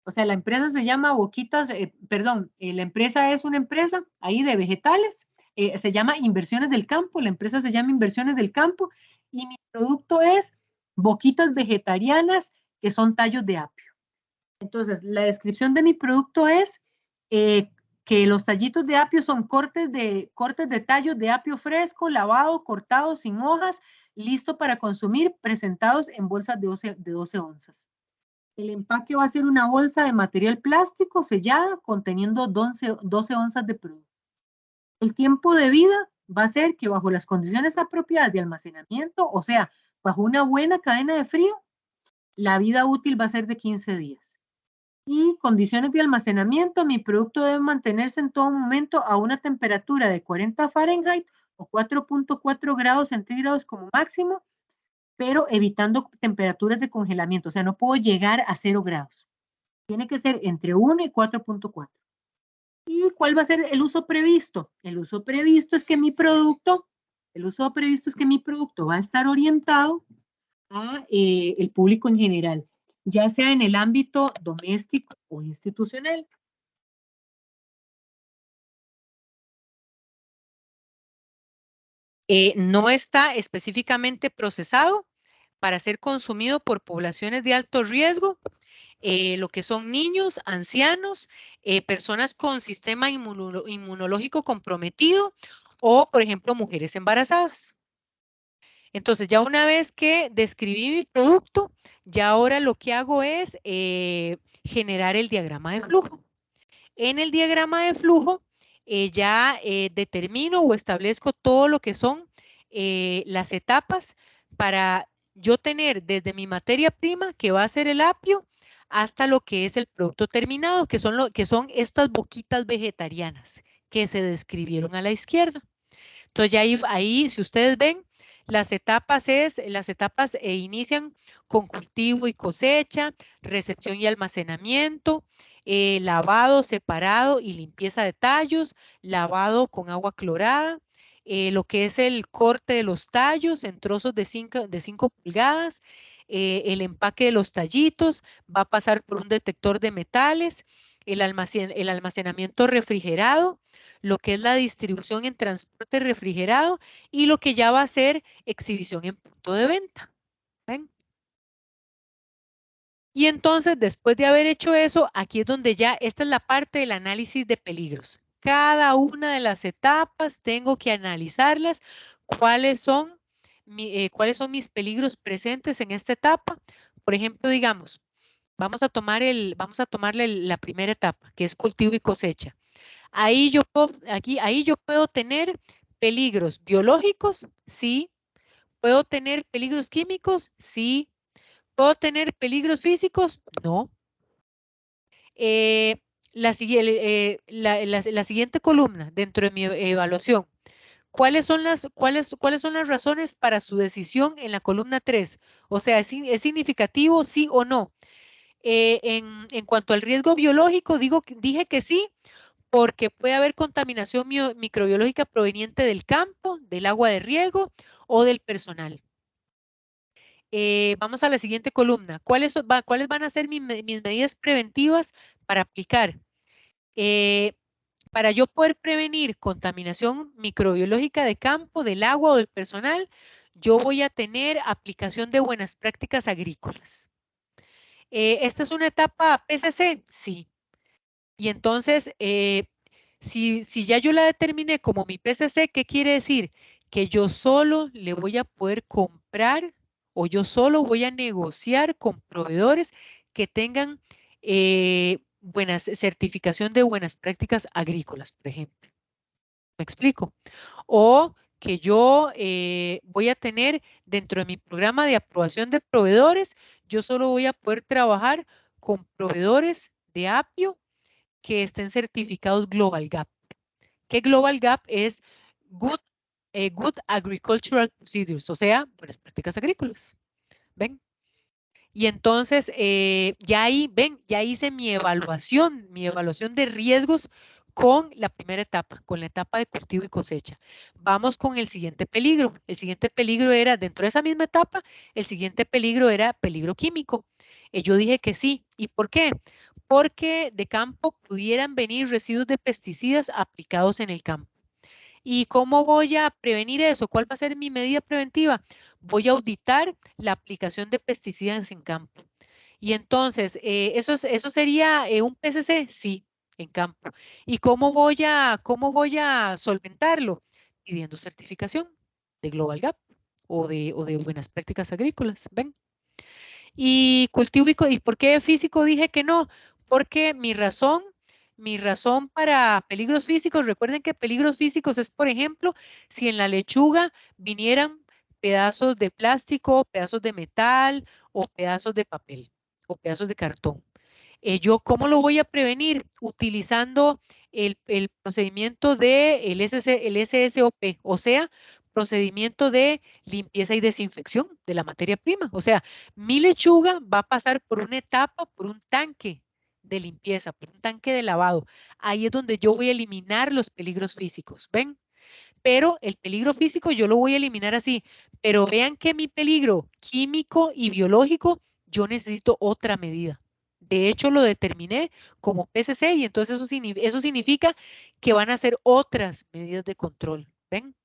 O sea, la empresa se llama Boquitas, la empresa es una empresa ahí de vegetales, se llama Inversiones del Campo, la empresa se llama Inversiones del Campo y mi producto es boquitas vegetarianas que son tallos de apio. Entonces, la descripción de mi producto es que los tallitos de apio son cortes de tallos de apio fresco, lavado, cortado, sin hojas, listo para consumir, presentados en bolsas de 12 onzas. El empaque va a ser una bolsa de material plástico sellada conteniendo 12 onzas de producto. El tiempo de vida va a ser que bajo las condiciones apropiadas de almacenamiento, o sea, bajo una buena cadena de frío, la vida útil va a ser de 15 días. Y condiciones de almacenamiento, mi producto debe mantenerse en todo momento a una temperatura de 40 Fahrenheit o 4.4 grados centígrados como máximo, pero evitando temperaturas de congelamiento. O sea, no puedo llegar a 0 grados. Tiene que ser entre 1 y 4.4. ¿Y cuál va a ser el uso previsto? El uso previsto es que mi producto va a estar orientado a el público en general, ya sea en el ámbito doméstico o institucional. No está específicamente procesado para ser consumido por poblaciones de alto riesgo, lo que son niños, ancianos, personas con sistema inmunológico comprometido o, por ejemplo, mujeres embarazadas. Entonces, ya una vez que describí mi producto, ya ahora lo que hago es generar el diagrama de flujo. En el diagrama de flujo ya determino o establezco todo lo que son las etapas para yo tener desde mi materia prima, que va a ser el apio, hasta lo que es el producto terminado, que son estas boquitas vegetarianas que se describieron a la izquierda. Entonces ya ahí si ustedes ven, las etapas inician con cultivo y cosecha, recepción y almacenamiento, lavado, separado y limpieza de tallos, lavado con agua clorada, lo que es el corte de los tallos en trozos de 5 pulgadas, el empaque de los tallitos, va a pasar por un detector de metales, el almacenamiento refrigerado, lo que es la distribución en transporte refrigerado y lo que ya va a ser exhibición en punto de venta. ¿Ven? Y entonces, después de haber hecho eso, aquí es donde ya, esta es la parte del análisis de peligros. Cada una de las etapas tengo que analizarlas, cuáles son cuáles son mis peligros presentes en esta etapa. Por ejemplo, digamos, vamos a tomarle la primera etapa, que es cultivo y cosecha. Ahí yo puedo tener peligros biológicos, sí. ¿Puedo tener peligros químicos? Sí. ¿Puedo tener peligros físicos? No. La siguiente columna dentro de mi evaluación. ¿Cuáles son las razones para su decisión en la columna 3? O sea, ¿es significativo, sí o no? En cuanto al riesgo biológico, dije que sí, porque puede haber contaminación microbiológica proveniente del campo, del agua de riego o del personal. Vamos a la siguiente columna. ¿Cuáles van a ser mis medidas preventivas para aplicar? Para yo poder prevenir contaminación microbiológica de campo, del agua o del personal, yo voy a tener aplicación de buenas prácticas agrícolas. ¿Esta es una etapa PCC? Sí. Y entonces, si ya yo la determiné como mi PCC, ¿qué quiere decir? Que yo solo le voy a poder comprar o yo solo voy a negociar con proveedores que tengan certificación de buenas prácticas agrícolas, por ejemplo. ¿Me explico? O que yo voy a tener dentro de mi programa de aprobación de proveedores, yo solo voy a poder trabajar con proveedores de apio que estén certificados Global Gap. ¿Qué Global Gap es? Good Agricultural Procedures, o sea, buenas prácticas agrícolas. ¿Ven? Y entonces, ya hice mi evaluación de riesgos con la primera etapa, con la etapa de cultivo y cosecha. Vamos con el siguiente peligro. El siguiente peligro era, dentro de esa misma etapa, el siguiente peligro era peligro químico. Yo dije que sí. ¿Y por qué? Porque de campo pudieran venir residuos de pesticidas aplicados en el campo. ¿Y cómo voy a prevenir eso? ¿Cuál va a ser mi medida preventiva? Voy a auditar la aplicación de pesticidas en campo. Y entonces, ¿eso sería un PCC? Sí, en campo. ¿Y cómo voy a solventarlo? Pidiendo certificación de Global Gap o de buenas prácticas agrícolas. ¿Ven? Y cultivo ¿y por qué físico dije que no? Porque mi razón para peligros físicos, recuerden que peligros físicos es, por ejemplo, si en la lechuga vinieran pedazos de plástico, pedazos de metal o pedazos de papel o pedazos de cartón. ¿Yo cómo lo voy a prevenir? Utilizando el procedimiento el SSOP, o sea, procedimiento de limpieza y desinfección de la materia prima. O sea, mi lechuga va a pasar por una etapa, por un tanque de limpieza, por un tanque de lavado. Ahí es donde yo voy a eliminar los peligros físicos, ¿ven? Pero el peligro físico yo lo voy a eliminar así. Pero vean que mi peligro químico y biológico, yo necesito otra medida. De hecho, lo determiné como PCC y entonces eso significa que van a ser otras medidas de control, ¿ven?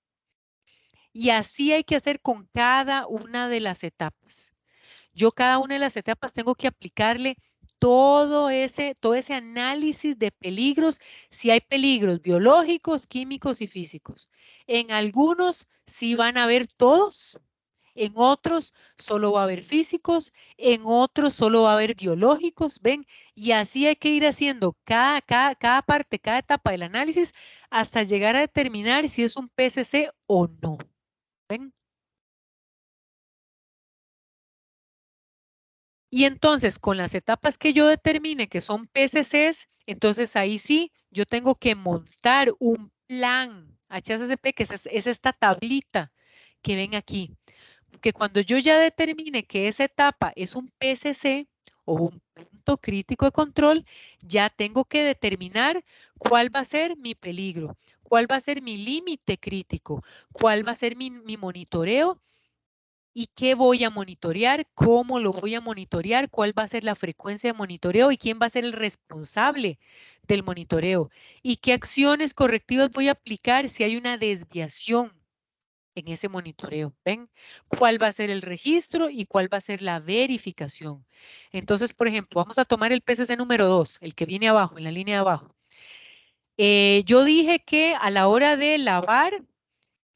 Y así hay que hacer con cada una de las etapas. Yo cada una de las etapas tengo que aplicarle todo ese análisis de peligros, si hay peligros biológicos, químicos y físicos. En algunos sí van a haber todos, en otros solo va a haber físicos, en otros solo va a haber biológicos, ¿ven? Y así hay que ir haciendo cada parte, cada etapa del análisis hasta llegar a determinar si es un PCC o no, ¿ven? Y entonces, con las etapas que yo determine que son PCCs, entonces ahí sí, yo tengo que montar un plan HACCP, que es esta tablita que ven aquí. Que cuando yo ya determine que esa etapa es un PCC o un punto crítico de control, ya tengo que determinar cuál va a ser mi peligro, cuál va a ser mi límite crítico, cuál va a ser mi monitoreo y qué voy a monitorear, cómo lo voy a monitorear, cuál va a ser la frecuencia de monitoreo y quién va a ser el responsable del monitoreo y qué acciones correctivas voy a aplicar si hay una desviación en ese monitoreo. ¿Ven? ¿Cuál va a ser el registro y cuál va a ser la verificación? Entonces, por ejemplo, vamos a tomar el PCC número 2, el que viene abajo, en la línea de abajo. Yo dije que a la hora de lavar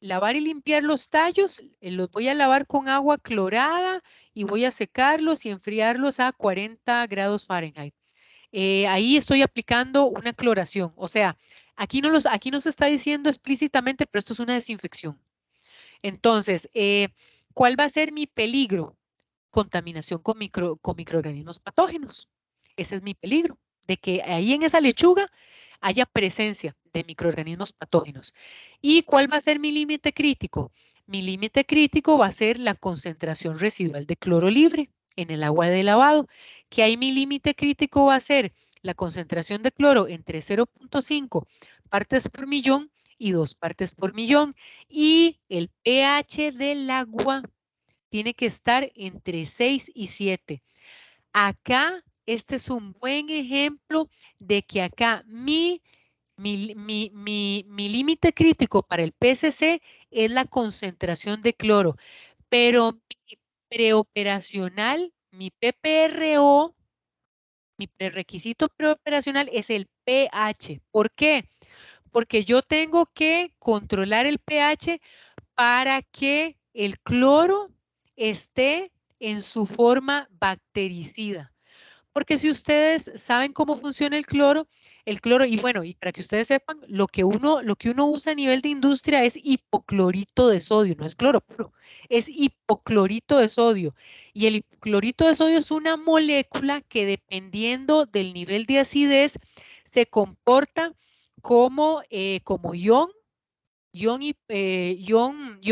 lavar y limpiar los tallos, los voy a lavar con agua clorada y voy a secarlos y enfriarlos a 40 grados Fahrenheit. Ahí estoy aplicando una cloración. O sea, aquí no se está diciendo explícitamente, pero esto es una desinfección. Entonces, ¿cuál va a ser mi peligro? Contaminación con microorganismos patógenos. Ese es mi peligro, de que ahí en esa lechuga haya presencia de microorganismos patógenos. ¿Y cuál va a ser mi límite crítico? Mi límite crítico va a ser la concentración residual de cloro libre en el agua de lavado, que ahí mi límite crítico va a ser la concentración de cloro entre 0.5 partes por millón y 2 partes por millón, y el pH del agua tiene que estar entre 6 y 7. Acá, este es un buen ejemplo de que acá mi límite crítico para el PCC es la concentración de cloro, pero mi preoperacional, mi PPRO, mi prerequisito preoperacional es el pH. ¿Por qué? Porque yo tengo que controlar el pH para que el cloro esté en su forma bactericida. Porque si ustedes saben cómo funciona el cloro, y bueno, y para que ustedes sepan, lo que uno usa a nivel de industria es hipoclorito de sodio, no es cloro puro, es hipoclorito de sodio. Y el hipoclorito de sodio es una molécula que dependiendo del nivel de acidez se comporta como ion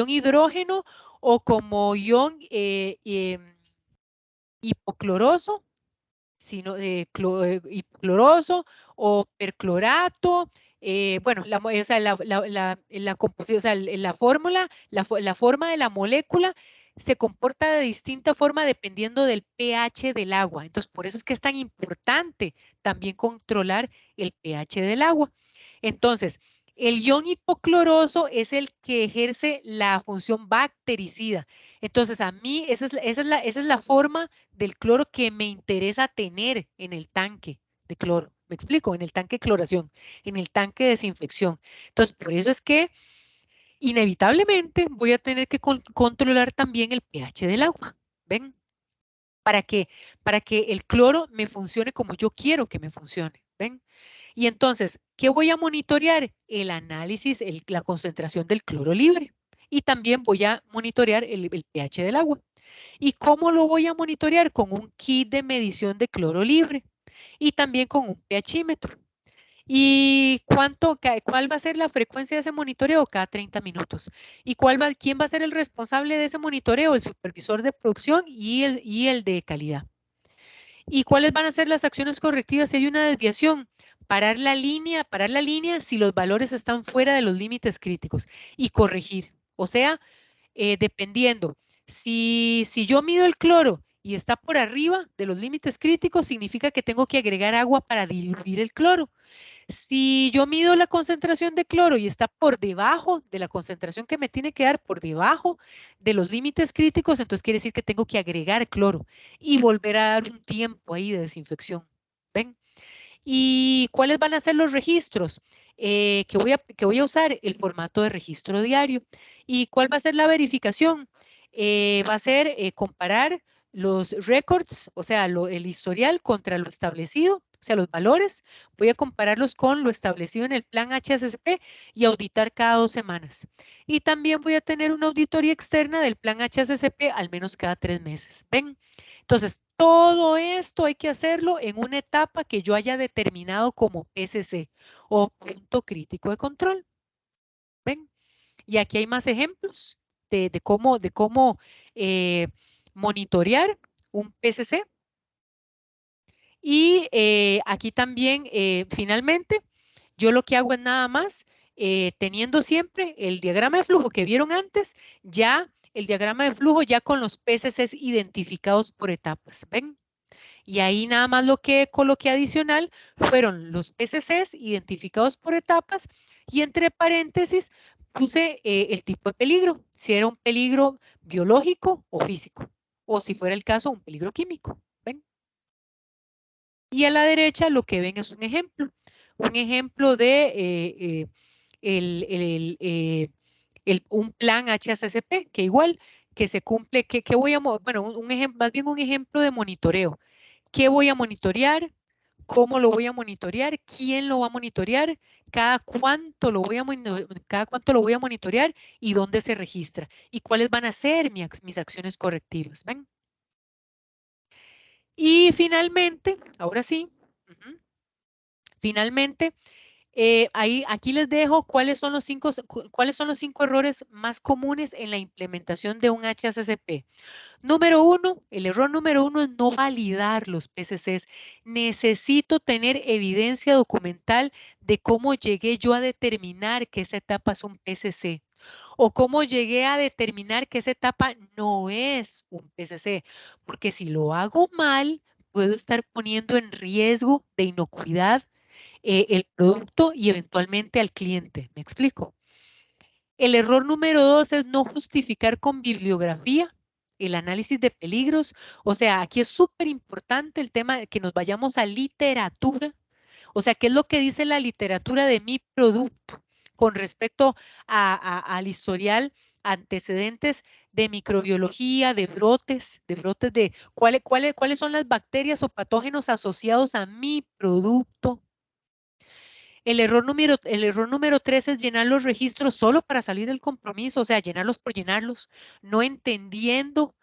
hidrógeno o como ion hipocloroso, hipocloroso o perclorato. Bueno, o sea, la composición, o sea, la fórmula, la forma de la molécula se comporta de distinta forma dependiendo del pH del agua. Entonces, por eso es que es tan importante también controlar el pH del agua. Entonces, el ion hipocloroso es el que ejerce la función bactericida. Entonces, a mí esa es la forma del cloro que me interesa tener en el tanque de cloro. ¿Me explico? En el tanque de cloración, en el tanque de desinfección. Entonces, por eso es que inevitablemente voy a tener que controlar también el pH del agua. ¿Ven? ¿Para qué? Para que el cloro me funcione como yo quiero que me funcione. ¿Ven? Y entonces, ¿qué voy a monitorear? El análisis, la concentración del cloro libre. Y también voy a monitorear el pH del agua. ¿Y cómo lo voy a monitorear? Con un kit de medición de cloro libre y también con un pHímetro. ¿Y cuál va a ser la frecuencia de ese monitoreo? Cada 30 minutos. ¿Y quién va a ser el responsable de ese monitoreo? El supervisor de producción y el de calidad. ¿Y cuáles van a ser las acciones correctivas si hay una desviación? Parar la línea si los valores están fuera de los límites críticos y corregir. O sea, dependiendo, si yo mido el cloro y está por arriba de los límites críticos, significa que tengo que agregar agua para diluir el cloro. Si yo mido la concentración de cloro y está por debajo de la concentración que me tiene que dar, por debajo de los límites críticos, entonces quiere decir que tengo que agregar cloro y volver a dar un tiempo ahí de desinfección. ¿Ven? ¿Y cuáles van a ser los registros? Que voy a usar el formato de registro diario. ¿Y cuál va a ser la verificación? Va a ser comparar los records, o sea, el historial contra lo establecido, o sea, los valores. Voy a compararlos con lo establecido en el plan HACCP y auditar cada 2 semanas. Y también voy a tener una auditoría externa del plan HACCP al menos cada 3 meses. ¿Ven? Entonces, todo esto hay que hacerlo en una etapa que yo haya determinado como PCC o punto crítico de control. ¿Ven? Y aquí hay más ejemplos de cómo monitorear un PCC. Y aquí también, finalmente, yo lo que hago es nada más, teniendo siempre el diagrama de flujo que vieron antes, ya el diagrama de flujo ya con los PCCs identificados por etapas. ¿Ven? Y ahí nada más lo que coloqué adicional fueron los PCCs identificados por etapas y entre paréntesis puse el tipo de peligro, si era un peligro biológico o físico, o si fuera el caso, un peligro químico. ¿Ven? Y a la derecha lo que ven es un ejemplo de un plan HACCP, que igual que se cumple, que voy a, bueno, más bien un ejemplo de monitoreo. ¿Qué voy a monitorear? ¿Cómo lo voy a monitorear? ¿Quién lo va a monitorear? ¿Cada cuánto lo voy a monitorear? ¿Y dónde se registra? ¿Y cuáles van a ser mis acciones correctivas? ¿Ven? Y finalmente, ahora sí, finalmente, aquí les dejo cuáles son los 5 errores más comunes en la implementación de un HACCP. El error número 1 es no validar los PCCs. Necesito tener evidencia documental de cómo llegué yo a determinar que esa etapa es un PCC o cómo llegué a determinar que esa etapa no es un PCC, porque si lo hago mal, puedo estar poniendo en riesgo de inocuidad el producto y eventualmente al cliente. ¿Me explico? El error número 2 es no justificar con bibliografía el análisis de peligros. O sea, aquí es súper importante el tema de que nos vayamos a literatura. O sea, ¿qué es lo que dice la literatura de mi producto con respecto al historial, antecedentes de microbiología, de brotes de cuáles son las bacterias o patógenos asociados a mi producto? El error número 3 es llenar los registros solo para salir del compromiso, o sea, llenarlos por llenarlos, no entendiendo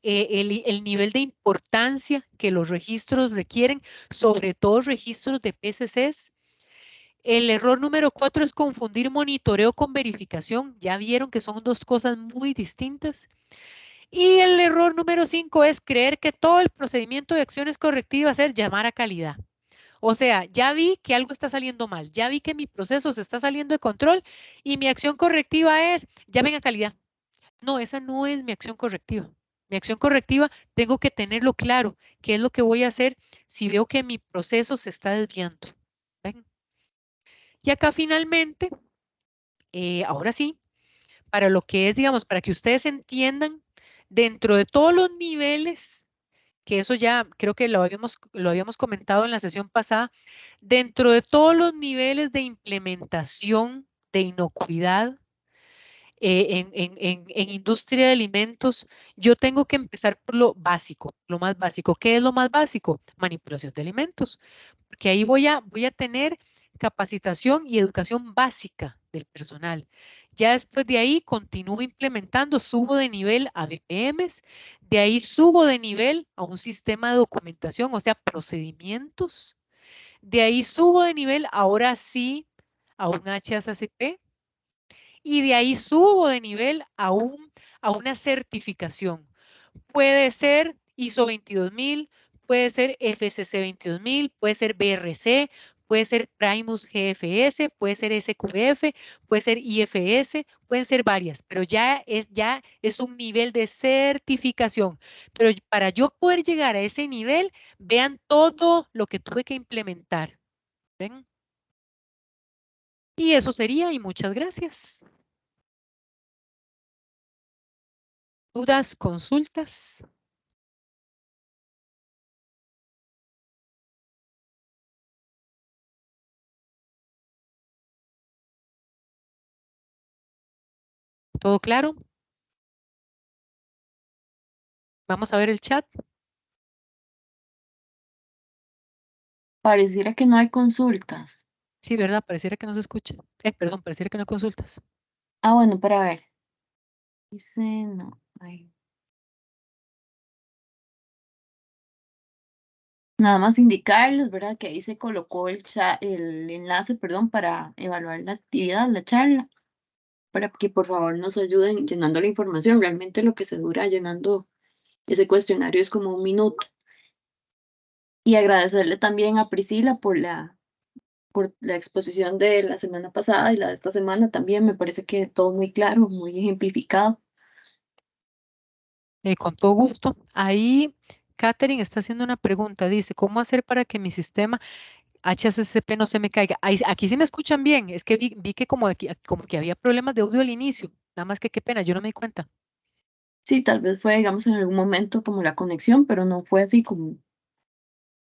el nivel de importancia que los registros requieren, sobre todo registros de PCCs. El error número 4 es confundir monitoreo con verificación. Ya vieron que son dos cosas muy distintas. Y el error número 5 es creer que todo el procedimiento de acciones correctivas es llamar a calidad. O sea, ya vi que algo está saliendo mal, ya vi que mi proceso se está saliendo de control y mi acción correctiva es, llamen a calidad. No, esa no es mi acción correctiva. Mi acción correctiva tengo que tenerlo claro, qué es lo que voy a hacer si veo que mi proceso se está desviando. ¿Ven? Y acá finalmente, ahora sí, para lo que es, digamos, para que ustedes entiendan, dentro de todos los niveles, que eso ya creo que lo habíamos comentado en la sesión pasada, dentro de todos los niveles de implementación de inocuidad en industria de alimentos, yo tengo que empezar por lo básico, lo más básico. ¿Qué es lo más básico? Manipulación de alimentos, porque ahí voy a tener capacitación y educación básica del personal. Ya después de ahí continúo implementando, subo de nivel a BPMs, de ahí subo de nivel a un sistema de documentación, o sea, procedimientos. De ahí subo de nivel, ahora sí, a un HACCP, y de ahí subo de nivel a una certificación. Puede ser ISO 22000, puede ser FCC 22000, puede ser BRC, puede ser Primus GFS, puede ser SQF, puede ser IFS, pueden ser varias, pero ya es un nivel de certificación. Pero para yo poder llegar a ese nivel, vean todo lo que tuve que implementar. ¿Ven? Y eso sería, y muchas gracias. ¿Dudas, consultas? ¿Todo claro? Vamos a ver el chat. Pareciera que no hay consultas. Sí, ¿verdad? Pareciera que no se escucha. Perdón, pareciera que no consultas. Ah, bueno, para ver. Dice, no, ay. Nada más indicarles, ¿verdad? Que ahí se colocó el enlace, perdón, para evaluar la actividad, la charla, para que por favor nos ayuden llenando la información. Realmente lo que se dura llenando ese cuestionario es como 1 minuto. Y agradecerle también a Priscila por la exposición de la semana pasada y la de esta semana también. Me parece que todo muy claro, muy ejemplificado. Con todo gusto. Ahí, Katherine está haciendo una pregunta. Dice, ¿cómo hacer para que mi sistema HACCP no se me caiga? Aquí sí me escuchan bien. Es que vi que como que había problemas de audio al inicio. Nada más que qué pena, yo no me di cuenta. Sí, tal vez fue, digamos, en algún momento como la conexión, pero no fue así como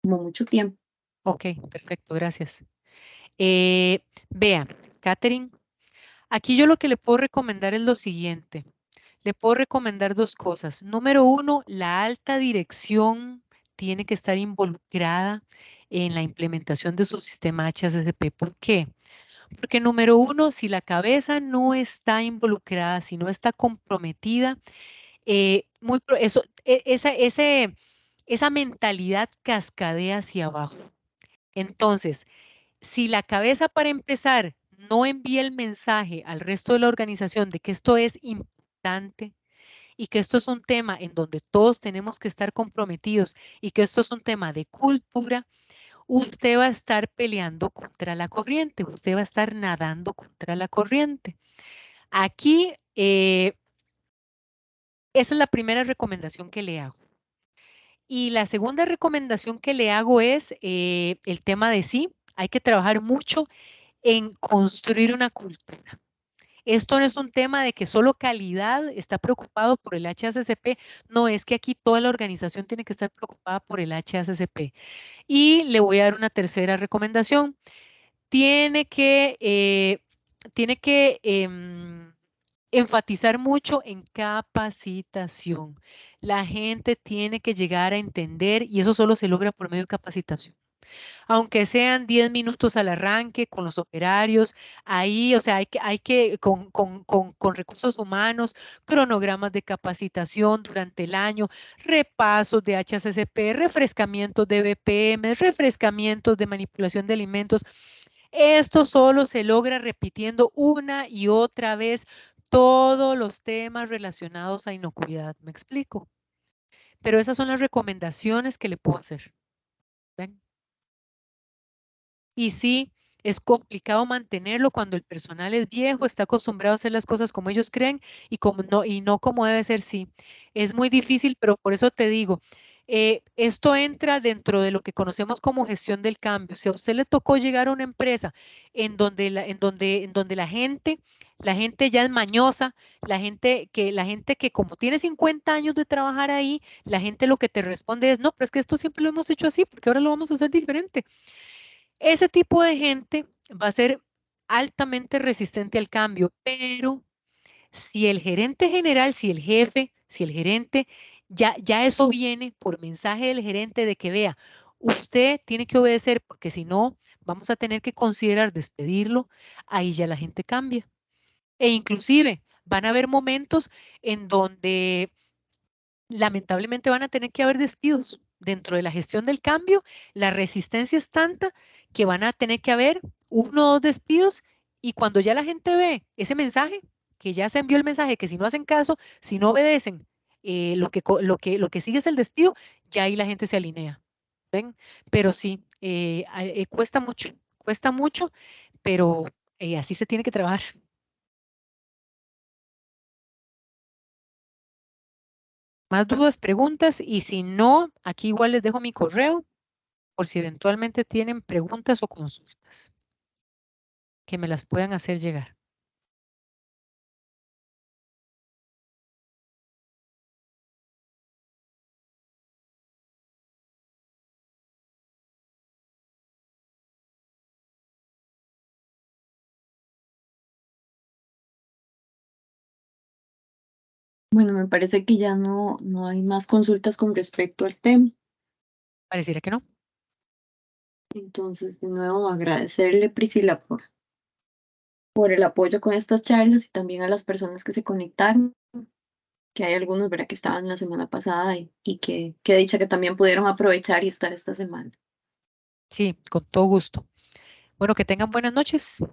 mucho tiempo. Ok, perfecto, gracias. Vean, Katherine, Aquí yo lo que le puedo recomendar es lo siguiente. Le puedo recomendar dos cosas. Número uno, la alta dirección tiene que estar involucrada en la implementación de su sistema HACCP. ¿Por qué? Porque número uno, si la cabeza no está involucrada, si no está comprometida, esa mentalidad cascadea hacia abajo. Entonces, si la cabeza, para empezar, no envía el mensaje al resto de la organización de que esto es importante y que esto es un tema en donde todos tenemos que estar comprometidos y que esto es un tema de cultura, usted va a estar peleando contra la corriente, usted va a estar nadando contra la corriente. Aquí, esa es la primera recomendación que le hago. Y la segunda recomendación que le hago es el tema de sí, hay que trabajar mucho en construir una cultura. Esto no es un tema de que solo calidad está preocupado por el HACCP, no, es que aquí toda la organización tiene que estar preocupada por el HACCP. Y le voy a dar una tercera recomendación. Tiene que enfatizar mucho en capacitación. La gente tiene que llegar a entender y eso solo se logra por medio de capacitación. Aunque sean 10 minutos al arranque con los operarios, ahí, o sea, hay que con recursos humanos, cronogramas de capacitación durante el año, repasos de HACCP, refrescamientos de BPM, refrescamientos de manipulación de alimentos. Esto solo se logra repitiendo una y otra vez todos los temas relacionados a inocuidad. ¿Me explico? Pero esas son las recomendaciones que le puedo hacer. ¿Ven? Y sí, es complicado mantenerlo cuando el personal es viejo, está acostumbrado a hacer las cosas como ellos creen y no como debe ser, sí. Es muy difícil, pero por eso te digo, esto entra dentro de lo que conocemos como gestión del cambio. Si a usted le tocó llegar a una empresa en donde la gente ya es mañosa, la gente que como tiene 50 años de trabajar ahí, la gente lo que te responde es, no, pero es que esto siempre lo hemos hecho así, porque ahora lo vamos a hacer diferente. Ese tipo de gente va a ser altamente resistente al cambio, pero si el gerente general, si el jefe, si el gerente, ya eso viene por mensaje del gerente de que vea, usted tiene que obedecer porque si no, vamos a tener que considerar despedirlo, ahí ya la gente cambia. E inclusive van a haber momentos en donde lamentablemente van a tener que haber despidos. Dentro de la gestión del cambio, la resistencia es tanta que van a tener que haber 1 o 2 despidos y cuando ya la gente ve ese mensaje, que ya se envió el mensaje, que si no hacen caso, si no obedecen, lo que sigue es el despido, ya ahí la gente se alinea. ¿Ven? Pero sí, cuesta mucho, pero así se tiene que trabajar. Más dudas, preguntas, y si no, aquí igual les dejo mi correo por si eventualmente tienen preguntas o consultas que me las puedan hacer llegar. Bueno, me parece que ya no hay más consultas con respecto al tema. Pareciera que no. Entonces, de nuevo, agradecerle, Priscila, por el apoyo con estas charlas y también a las personas que se conectaron, que hay algunos, ¿verdad?, que estaban la semana pasada y que dicha que también pudieron aprovechar y estar esta semana. Sí, con todo gusto. Bueno, que tengan buenas noches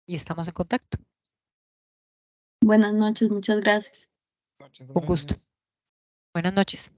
y estamos en contacto. Buenas noches, muchas gracias. Con gusto. Buenas noches.